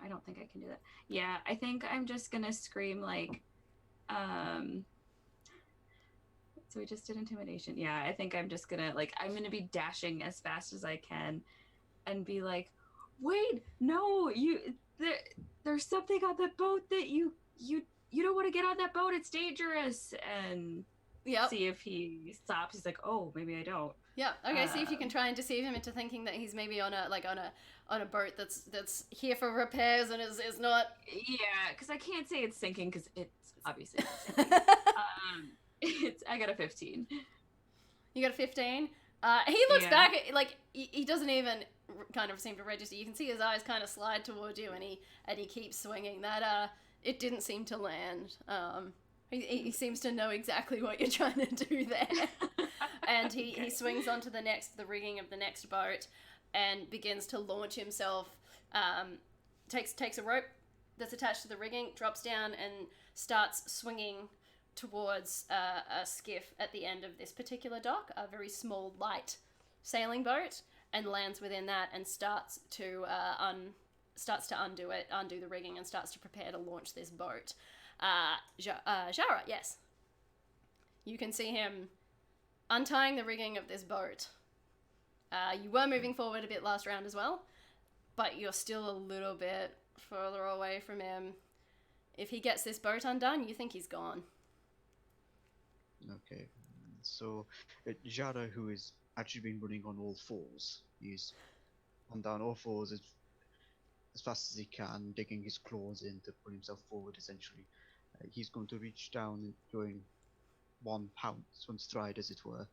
Speaker 3: I don't think I can do that. Yeah, I think I'm just gonna scream like, so we just did intimidation. Yeah, I think I'm just gonna I'm gonna be dashing as fast as I can, and be like, "Wait, no, there's something on that boat that you don't want to get on that boat. It's dangerous." And
Speaker 1: Yep.
Speaker 3: see if he stops. He's like, "Oh, maybe I don't."
Speaker 1: Yeah. Okay. See if you can try and deceive him into thinking that he's maybe on a boat that's here for repairs and is not.
Speaker 3: Yeah, because I can't say it's sinking because it's obviously not sinking. I got a 15.
Speaker 1: You got a 15. He looks
Speaker 3: Yeah.
Speaker 1: back at, he doesn't even kind of seem to register. You can see his eyes kind of slide towards you, and he keeps swinging. That it didn't seem to land. He seems to know exactly what you're trying to do there. And he swings onto the rigging of the next boat and begins to launch himself. Takes a rope that's attached to the rigging, drops down, and starts swinging towards a skiff at the end of this particular dock, a very small, light sailing boat, and lands within that and starts to undo the rigging, and starts to prepare to launch this boat. Jara, yes. You can see him untying the rigging of this boat. You were moving forward a bit last round as well, but you're still a little bit further away from him. If he gets this boat undone, you think he's gone.
Speaker 6: Okay, so Jara, who has actually been running on all fours, he's on down all fours as fast as he can, digging his claws in to put himself forward. Essentially, he's going to reach down and doing one stride, as it were,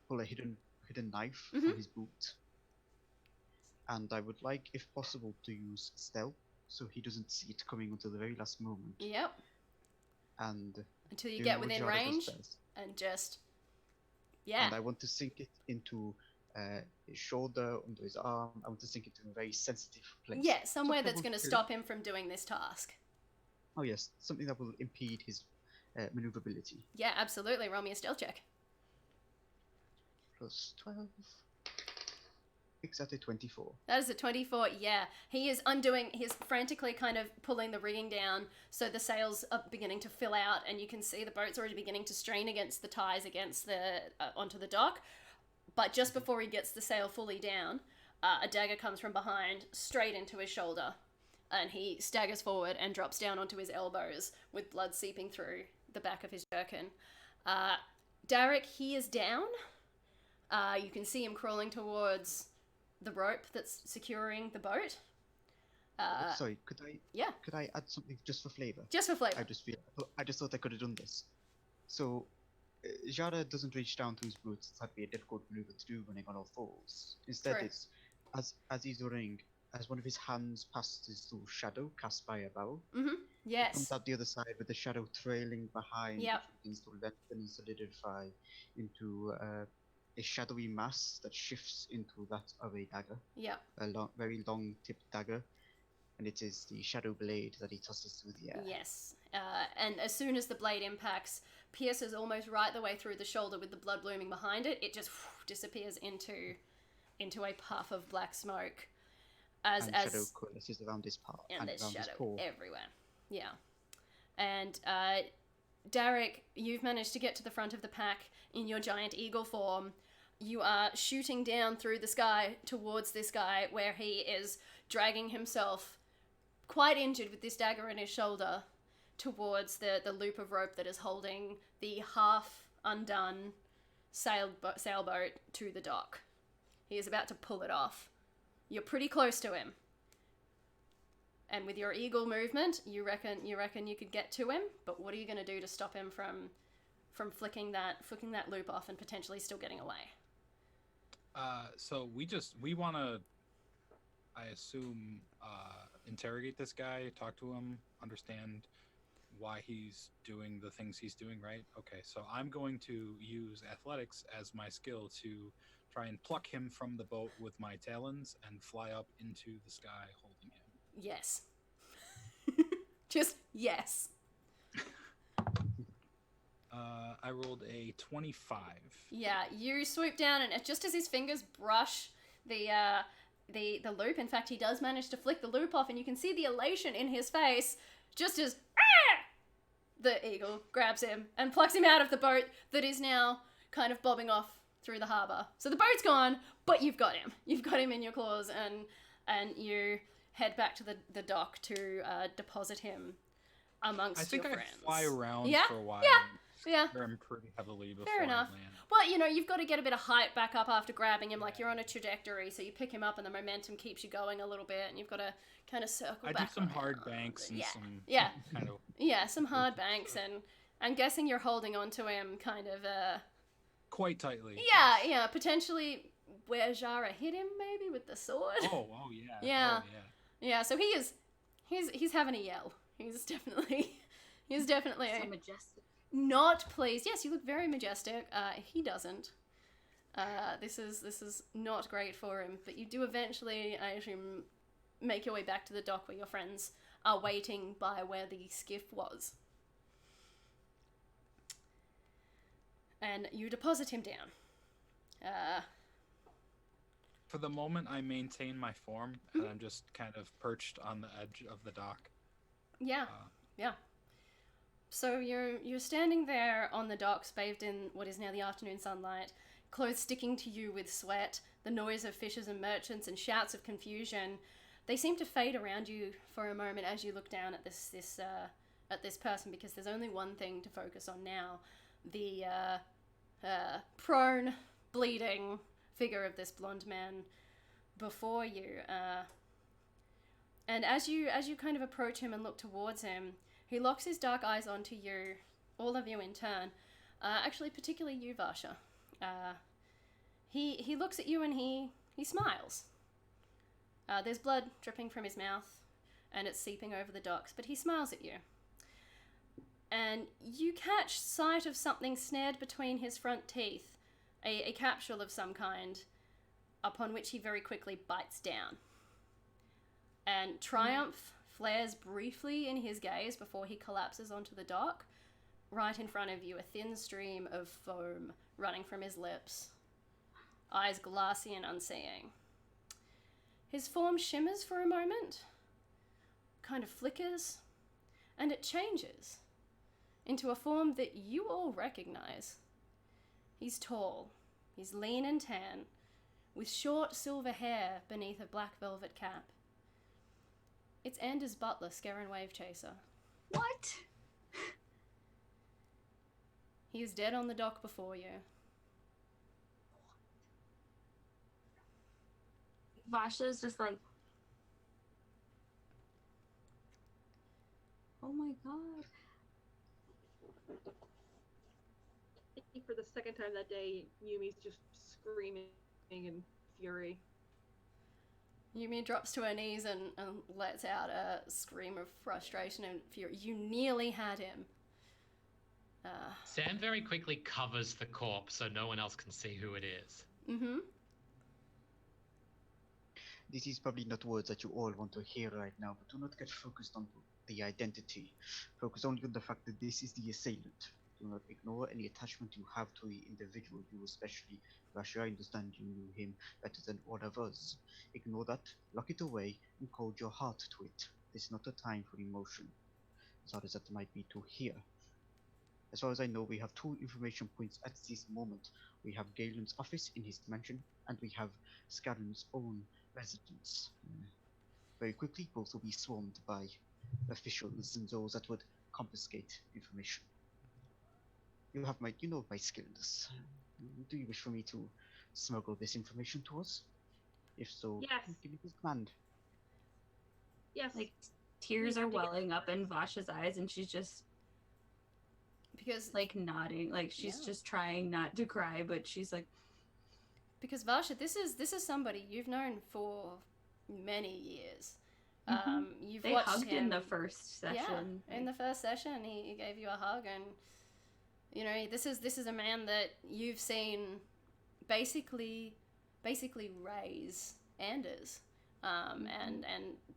Speaker 6: pull a hidden knife from his boot, and I would like, if possible, to use stealth so he doesn't see it coming until the very last moment.
Speaker 1: Yep.
Speaker 6: And
Speaker 1: until you get within range, and just
Speaker 6: And I want to sink it into his shoulder, under his arm. I want to sink it to a very sensitive place.
Speaker 1: Yeah, somewhere that's going to stop him from doing this task.
Speaker 6: Oh yes, something that will impede his maneuverability.
Speaker 1: Yeah, absolutely. Roll me a stealth check.
Speaker 6: Plus 12. It's at a 24.
Speaker 1: That is a 24, yeah. He is he's frantically kind of pulling the rigging down, so the sails are beginning to fill out, and you can see the boat's already beginning to strain against the ties onto the dock. But just before he gets the sail fully down, a dagger comes from behind, straight into his shoulder, and he staggers forward and drops down onto his elbows, with blood seeping through the back of his jerkin. Derek, he is down. You can see him crawling towards the rope that's securing the boat.
Speaker 6: Sorry, could I?
Speaker 1: Yeah.
Speaker 6: Could I add something just for flavor?
Speaker 1: Just for flavor.
Speaker 6: I just thought I could have done this. So, Jara doesn't reach down to his boots. That'd be a difficult maneuver to do running on all fours. Instead,
Speaker 1: True.
Speaker 6: it's as he's running, as one of his hands passes through shadow cast by a bow.
Speaker 1: Yes.
Speaker 6: Comes out the other side with the shadow trailing behind.
Speaker 1: Yep.
Speaker 6: Which begins to lengthen and solidify into a shadowy mass that shifts into that of a dagger.
Speaker 1: Yep.
Speaker 6: A very long tipped dagger, and it is the shadow blade that he tosses through the air.
Speaker 1: Yes. And as soon as the blade impacts, pierces almost right the way through the shoulder with the blood blooming behind it, it just disappears into a puff of black smoke. And
Speaker 6: shadow coalesces around his part
Speaker 1: and there's
Speaker 6: around his
Speaker 1: shadow
Speaker 6: paw.
Speaker 1: everywhere. Yeah. And Derek, you've managed to get to the front of the pack in your giant eagle form. You are shooting down through the sky towards this guy, where he is dragging himself, quite injured with this dagger in his shoulder, towards the loop of rope that is holding the half undone sailboat to the dock. He is about to pull it off. You're pretty close to him. And with your eagle movement, you reckon you could get to him, but what are you going to do to stop him from flicking that loop off and potentially still getting away?
Speaker 2: So we want to, I assume, interrogate this guy, talk to him, understand why he's doing the things he's doing, right? Okay, so I'm going to use athletics as my skill to try and pluck him from the boat with my talons and fly up into the sky holding him.
Speaker 1: Yes. Just yes.
Speaker 2: I rolled a 25.
Speaker 1: Yeah, you swoop down, and just as his fingers brush the loop, in fact, he does manage to flick the loop off, and you can see the elation in his face, just as the eagle grabs him and plucks him out of the boat that is now kind of bobbing off through the harbour. So the boat's gone, but you've got him. You've got him in your claws, and you head back to the dock to deposit him amongst your friends.
Speaker 2: I think I fly around for a while.
Speaker 1: Yeah.
Speaker 2: I'm pretty heavily before
Speaker 1: Fair enough.
Speaker 2: I land.
Speaker 1: Well, you know, you've got to get a bit of height back up after grabbing him. Like, you're on a trajectory, so you pick him up and the momentum keeps you going a little bit, and you've got to kind of circle back.
Speaker 2: I do some
Speaker 1: around.
Speaker 2: hard banks and some kind of...
Speaker 1: Yeah, some hard banks, and I'm guessing you're holding on to him kind of...
Speaker 2: quite tightly.
Speaker 1: Yeah, potentially where Jara hit him, maybe, with the sword.
Speaker 2: Oh, yeah.
Speaker 1: Yeah.
Speaker 2: Oh, yeah.
Speaker 1: Yeah, so he's having a yell. He's definitely
Speaker 3: So majestic.
Speaker 1: not pleased. Yes, you look very majestic. He doesn't. This is not great for him. But you do eventually, I assume, make your way back to the dock where your friends are waiting by where the skiff was. And you deposit him down.
Speaker 2: For the moment, I maintain my form, and I'm just kind of perched on the edge of the dock.
Speaker 1: Yeah. So you're standing there on the docks, bathed in what is now the afternoon sunlight, clothes sticking to you with sweat, the noise of fishers and merchants, and shouts of confusion. They seem to fade around you for a moment as you look down at this person, because there's only one thing to focus on now: the prone, bleeding figure of this blonde man before you. And as you kind of approach him and look towards him, he locks his dark eyes onto you, all of you in turn. Actually, particularly you, Varsha. He looks at you and he smiles. There's blood dripping from his mouth, and it's seeping over the docks, but he smiles at you. And you catch sight of something snared between his front teeth, a capsule of some kind, upon which he very quickly bites down. And triumph flares briefly in his gaze before he collapses onto the dock. Right in front of you, a thin stream of foam running from his lips, eyes glassy and unseeing. His form shimmers for a moment, kind of flickers, and it changes into a form that you all recognize. He's tall, he's lean and tan, with short silver hair beneath a black velvet cap. It's Anders Butler, Scarran Wavechaser.
Speaker 3: What?
Speaker 1: He is dead on the dock before you.
Speaker 3: Vasha's just like, oh my god.
Speaker 4: I think for the second time that day, Yumi's just screaming in fury.
Speaker 1: Yumi drops to her knees and lets out a scream of frustration and fury. You nearly had him.
Speaker 5: Sam very quickly covers the corpse so no one else can see who it is.
Speaker 1: Mm-hmm.
Speaker 6: This is probably not words that you all want to hear right now, but do not get focused on the identity. Focus only on the fact that this is the assailant. Do not ignore any attachment you have to the individual, you especially. Rasha, I understand you knew him better than all of us. Ignore that, lock it away, and hold your heart to it. This is not a time for emotion, as hard as that might be to hear. As far as I know, we have 2 information points at this moment. We have Galen's office in his mansion, and we have Scarron's own residence. Very quickly, both will be swarmed by officials and those that would confiscate information. You know my skills. Do you wish for me to smuggle this information to us? If so,
Speaker 4: Yes.
Speaker 6: give me this command.
Speaker 4: Yes.
Speaker 3: Like, tears are welling up in Vasha's eyes, and she's just
Speaker 1: Because
Speaker 3: like nodding, like she's just trying not to cry, but she's like,
Speaker 1: because Varsha, this is somebody you've known for many years. You've
Speaker 3: they
Speaker 1: watched
Speaker 3: hugged
Speaker 1: him
Speaker 3: in the first session.
Speaker 1: in the first session, he gave you a hug, and you know this is a man that you've seen basically raise Anders, and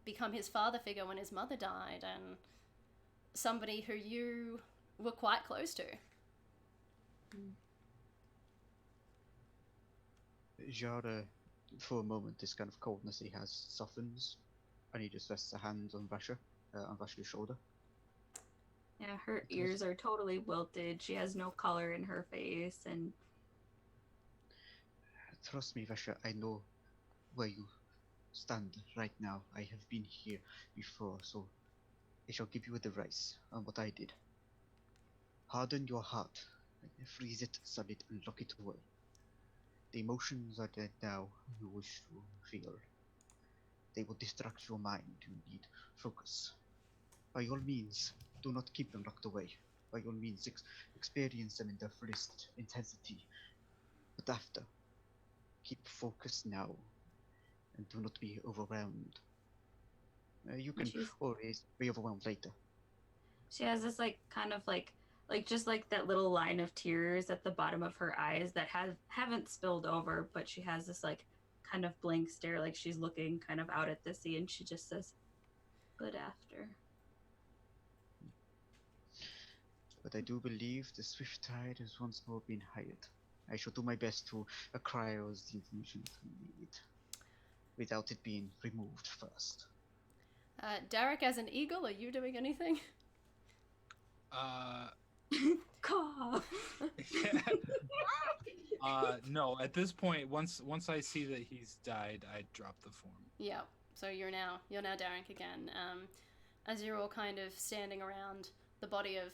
Speaker 1: become his father figure when his mother died, and somebody who you were quite close to.
Speaker 6: Jara, for a moment, this kind of coldness he has softens, and he just rests a hand on Vasha's shoulder.
Speaker 3: Yeah, her ears are totally wilted. She has no color in her face, and
Speaker 6: Trust me, Vasha, I know where you stand right now. I have been here before, so I shall give you advice on what I did. Harden your heart, freeze it solid, and lock it away. The emotions are dead now you wish to feel. They will distract your mind. You need focus. By all means, do not keep them locked away. By all means, experience them in their fullest intensity. But after, keep focus now, and do not be overwhelmed. You can always be overwhelmed later.
Speaker 3: she has this kind of just like that little line of tears at the bottom of her eyes that haven't spilled over, but she has this kind of blank stare, like she's looking kind of out at the sea, and she just says, "But after."
Speaker 6: But I do believe the swift tide has once more been hired. I shall do my best to acquire all the information that we need, without it being removed first.
Speaker 1: Derek, as an eagle, are you doing anything?
Speaker 3: Caw.
Speaker 2: No, at this point, once I see that he's died, I drop the form.
Speaker 1: Yeah. So you're now Derek again. As you're all kind of standing around the body of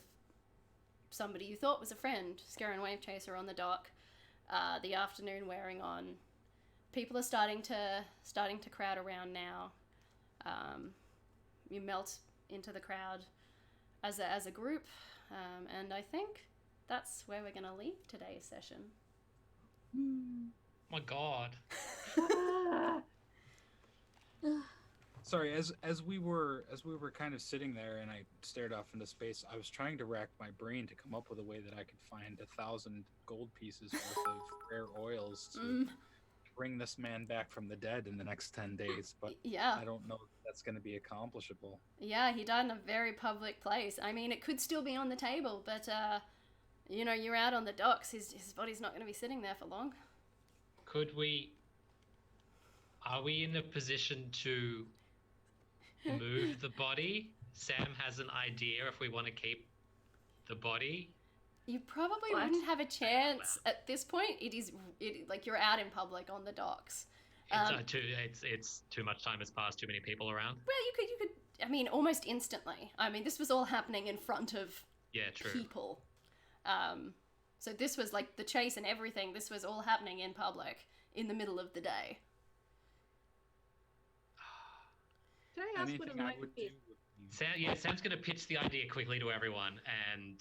Speaker 1: somebody you thought was a friend, Scaran Wave Chaser, on the dock, the afternoon wearing on. People are starting to crowd around now. You melt into the crowd as a group, and I think that's where we're gonna leave today's session.
Speaker 5: My God.
Speaker 2: Sorry, as we were kind of sitting there, and I stared off into space, I was trying to rack my brain to come up with a way that I could find 1,000 gold pieces worth of rare oils to bring this man back from the dead in the next 10 days. But
Speaker 1: yeah,
Speaker 2: I don't know if that's going to be accomplishable.
Speaker 1: Yeah, he died in a very public place. I mean, it could still be on the table, but you're out on the docks. His body's not going to be sitting there for long.
Speaker 5: Are we in a position to move the body? Sam has an idea if we want to keep the body.
Speaker 1: You probably wouldn't have a chance at this point. You're out in public on the docks.
Speaker 5: It's too much time has passed. Too many people around.
Speaker 1: Well, you could. I mean, almost instantly. I mean, this was all happening in front of people. So this was like the chase and everything. This was all happening in public in the middle of the day.
Speaker 4: Can I ask what it might be?
Speaker 5: Sam's going to pitch the idea quickly to everyone, and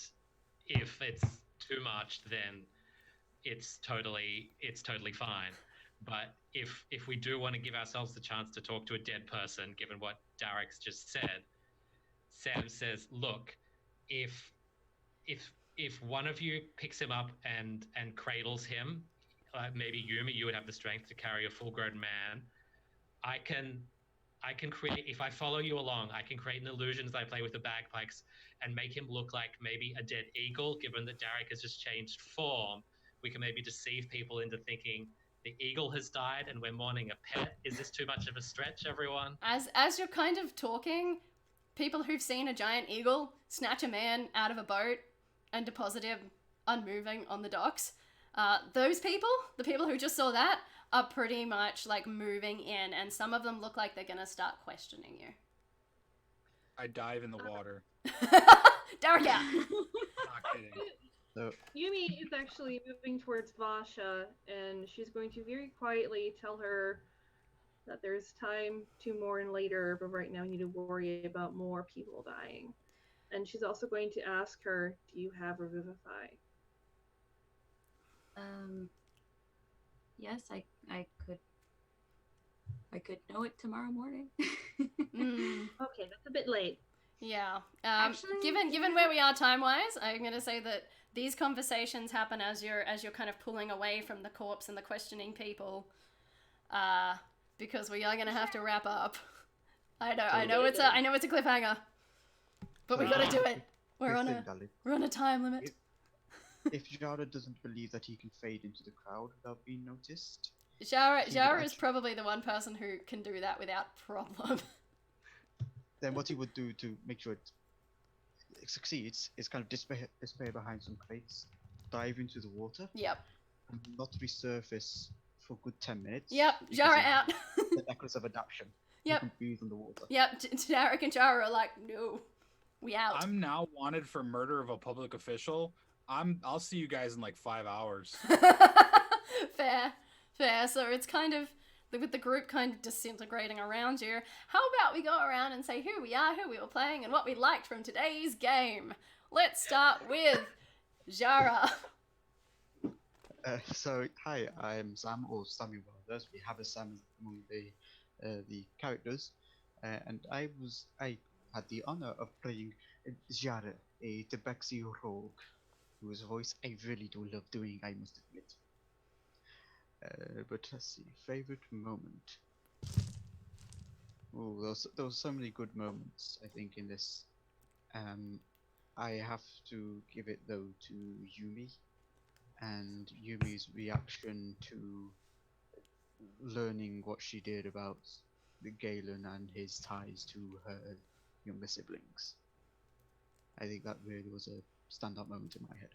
Speaker 5: if it's too much, then it's totally fine. But if we do want to give ourselves the chance to talk to a dead person, given what Derek's just said, Sam says, "Look, if one of you picks him up and cradles him, maybe Yumi, you would have the strength to carry a full-grown man. I can create, if I follow you along, I can create an illusion as I play with the bagpipes and make him look like maybe a dead eagle, given that Derek has just changed form. We can maybe deceive people into thinking the eagle has died and we're mourning a pet. Is this too much of a stretch, everyone?"
Speaker 1: As you're kind of talking, people who've seen a giant eagle snatch a man out of a boat and deposit him unmoving on the docks. Those people, the people who just saw that, are pretty much like moving in, and some of them look like they're gonna start questioning you.
Speaker 2: I dive in the water.
Speaker 1: Derek out.
Speaker 2: Not kidding.
Speaker 6: So,
Speaker 4: Yumi is actually moving towards Vasha, and she's going to very quietly tell her that there's time to mourn later, but right now you need to worry about more people dying. And she's also going to ask her, "Do you have Revivify?"
Speaker 3: Yes, I could know it tomorrow morning.
Speaker 4: Okay, that's a bit late.
Speaker 1: Yeah.
Speaker 3: Actually,
Speaker 1: given where we are time-wise, I'm gonna say that these conversations happen as you're kind of pulling away from the corpse and the questioning people, because we are gonna have to wrap up. I know it's a cliffhanger, but we gotta do it. We're on a time limit.
Speaker 6: if Jara doesn't believe that he can fade into the crowd without being noticed,
Speaker 1: Jara
Speaker 6: he would
Speaker 1: is
Speaker 6: actu-
Speaker 1: probably the one person who can do that without problem.
Speaker 6: then what he would do to make sure it succeeds is kind of disappear behind some crates, dive into the water,
Speaker 1: Yep.
Speaker 6: and not resurface for a good 10 minutes.
Speaker 1: Yep.
Speaker 6: because
Speaker 1: Jara
Speaker 6: he has
Speaker 1: out.
Speaker 6: the necklace of adaptation.
Speaker 1: Yep.
Speaker 6: He can breathe underwater.
Speaker 1: Yep. Derek and Jara are like, no, we out.
Speaker 2: I'm now wanted for murder of a public official. I'll see you guys in like 5 hours.
Speaker 1: Fair. So it's kind of with the group kind of disintegrating around you. How about we go around and say who we are, who we were playing, and what we liked from today's game? Let's start with Jara.
Speaker 6: So hi, I'm Sam or Sammy Brothers. We have a Sam among the characters, and I had the honor of playing Jara, a Tabaxi rogue, whose voice I really do love doing, I must admit. But let's see, favorite moment. Oh, there was so many good moments, I think, in this. I have to give it though to Yumi, and Yumi's reaction to learning what she did about the Galen and his ties to her younger siblings. I think that really was a standout moment in my head.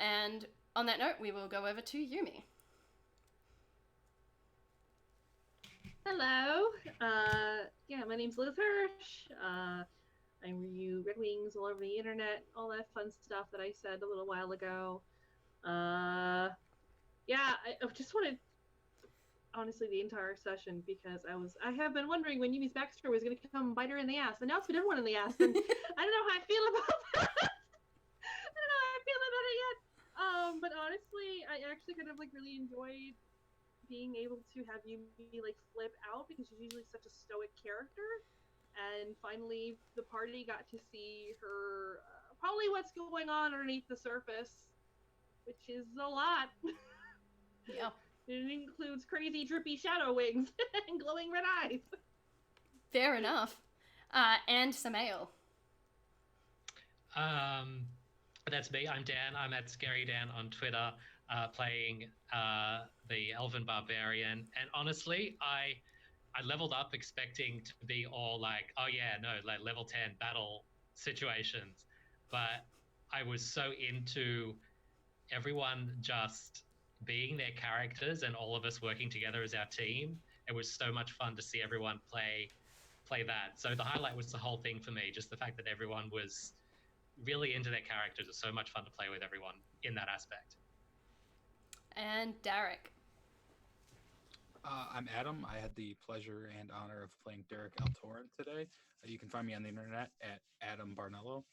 Speaker 1: And on that note, we will go over to Yumi.
Speaker 4: Hello. Yeah, my name's Liz Hirsch. I review Red Wings all over the internet, all that fun stuff that I said a little while ago. Yeah, I just wanted, honestly, the entire session, because I have been wondering when Yumi's backstory was going to come bite her in the ass, and now it's been everyone in the ass, and I don't know how I feel about that. I don't know how I feel about it yet. But honestly, I actually kind of like really enjoyed being able to have Yumi like flip out, because she's usually such a stoic character, and finally the party got to see her probably what's going on underneath the surface, which is a lot.
Speaker 1: Yeah.
Speaker 4: It includes crazy drippy shadow wings and glowing red eyes.
Speaker 1: Fair enough. And Samael.
Speaker 5: That's me. I'm Dan. I'm at Scary Dan on Twitter, playing the Elven Barbarian. And honestly, I leveled up expecting to be all like, oh yeah, no, like level 10 battle situations. But I was so into everyone just being their characters and all of us working together as our team. It was so much fun to see everyone play that. So the highlight was the whole thing for me, just the fact that everyone was really into their characters. It was so much fun to play with everyone in that aspect.
Speaker 1: And Derek.
Speaker 2: I'm Adam. I had the pleasure and honor of playing Derek Altorrent today. You can find me on the internet at Adam Barnello.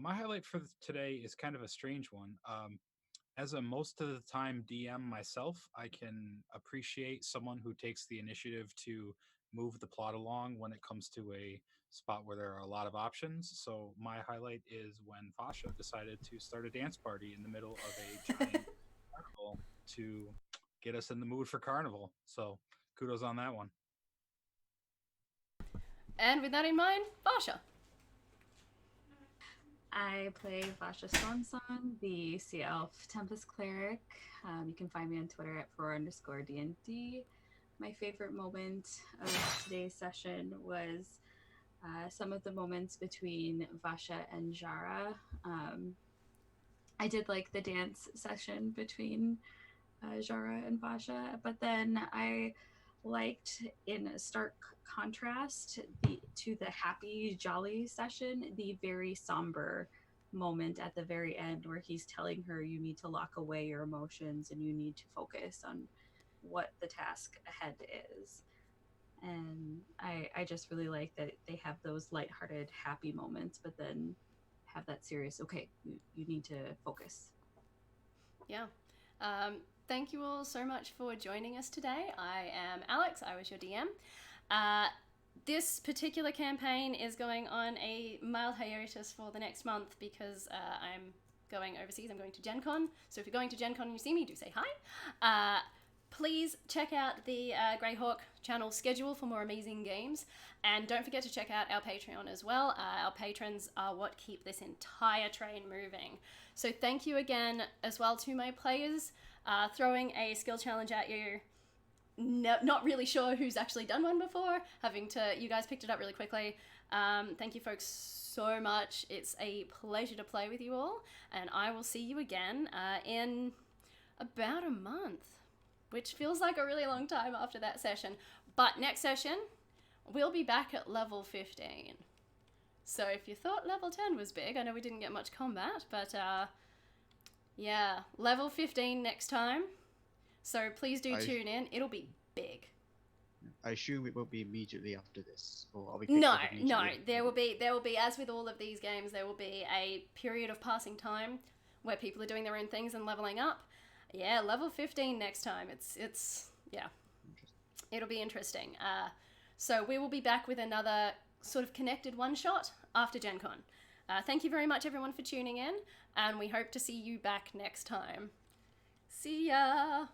Speaker 2: My highlight for today is kind of a strange one. As a most of the time DM myself, I can appreciate someone who takes the initiative to move the plot along when it comes to a spot where there are a lot of options. So my highlight is when Fasha decided to start a dance party in the middle of a giant carnival to get us in the mood for carnival. So kudos on that one.
Speaker 1: And with that in mind, Fasha.
Speaker 3: I play Vasha Stormsong, the Sea Elf Tempest Cleric. You can find me on Twitter at @4_DND. My favorite moment of today's session was some of the moments between Vasha and Jara. I did like the dance session between Jara and Vasha, but then I liked, in stark contrast to the happy, jolly session, the very somber moment at the very end where he's telling her you need to lock away your emotions and you need to focus on what the task ahead is. And I just really like that they have those lighthearted, happy moments, but then have that serious, okay, you need to focus.
Speaker 1: Yeah. Thank you all so much for joining us today. I am Alex. I was your DM. This particular campaign is going on a mild hiatus for the next month because I'm going overseas. I'm going to Gen Con. So if you're going to Gen Con and you see me, do say hi. please check out the Greyhawk channel schedule for more amazing games. And don't forget to check out our Patreon as well. Our patrons are what keep this entire train moving. So thank you again as well to my players. Throwing a skill challenge at you. No, not really sure who's actually done one before. You guys picked it up really quickly. Thank you folks so much. It's a pleasure to play with you all. And I will see you again in about a month, which feels like a really long time after that session. But next session, we'll be back at level 15. So if you thought level 10 was big, I know we didn't get much combat, but yeah, level 15 next time. So please do tune in. It'll be big.
Speaker 6: I assume it won't be immediately after this, or are we?
Speaker 1: No. There will be, as with all of these games, there will be a period of passing time where people are doing their own things and leveling up. Yeah, level 15 next time. It's yeah, it'll be interesting. So we will be back with another sort of connected one-shot after Gen Con. Thank you very much, everyone, for tuning in, and we hope to see you back next time. See ya!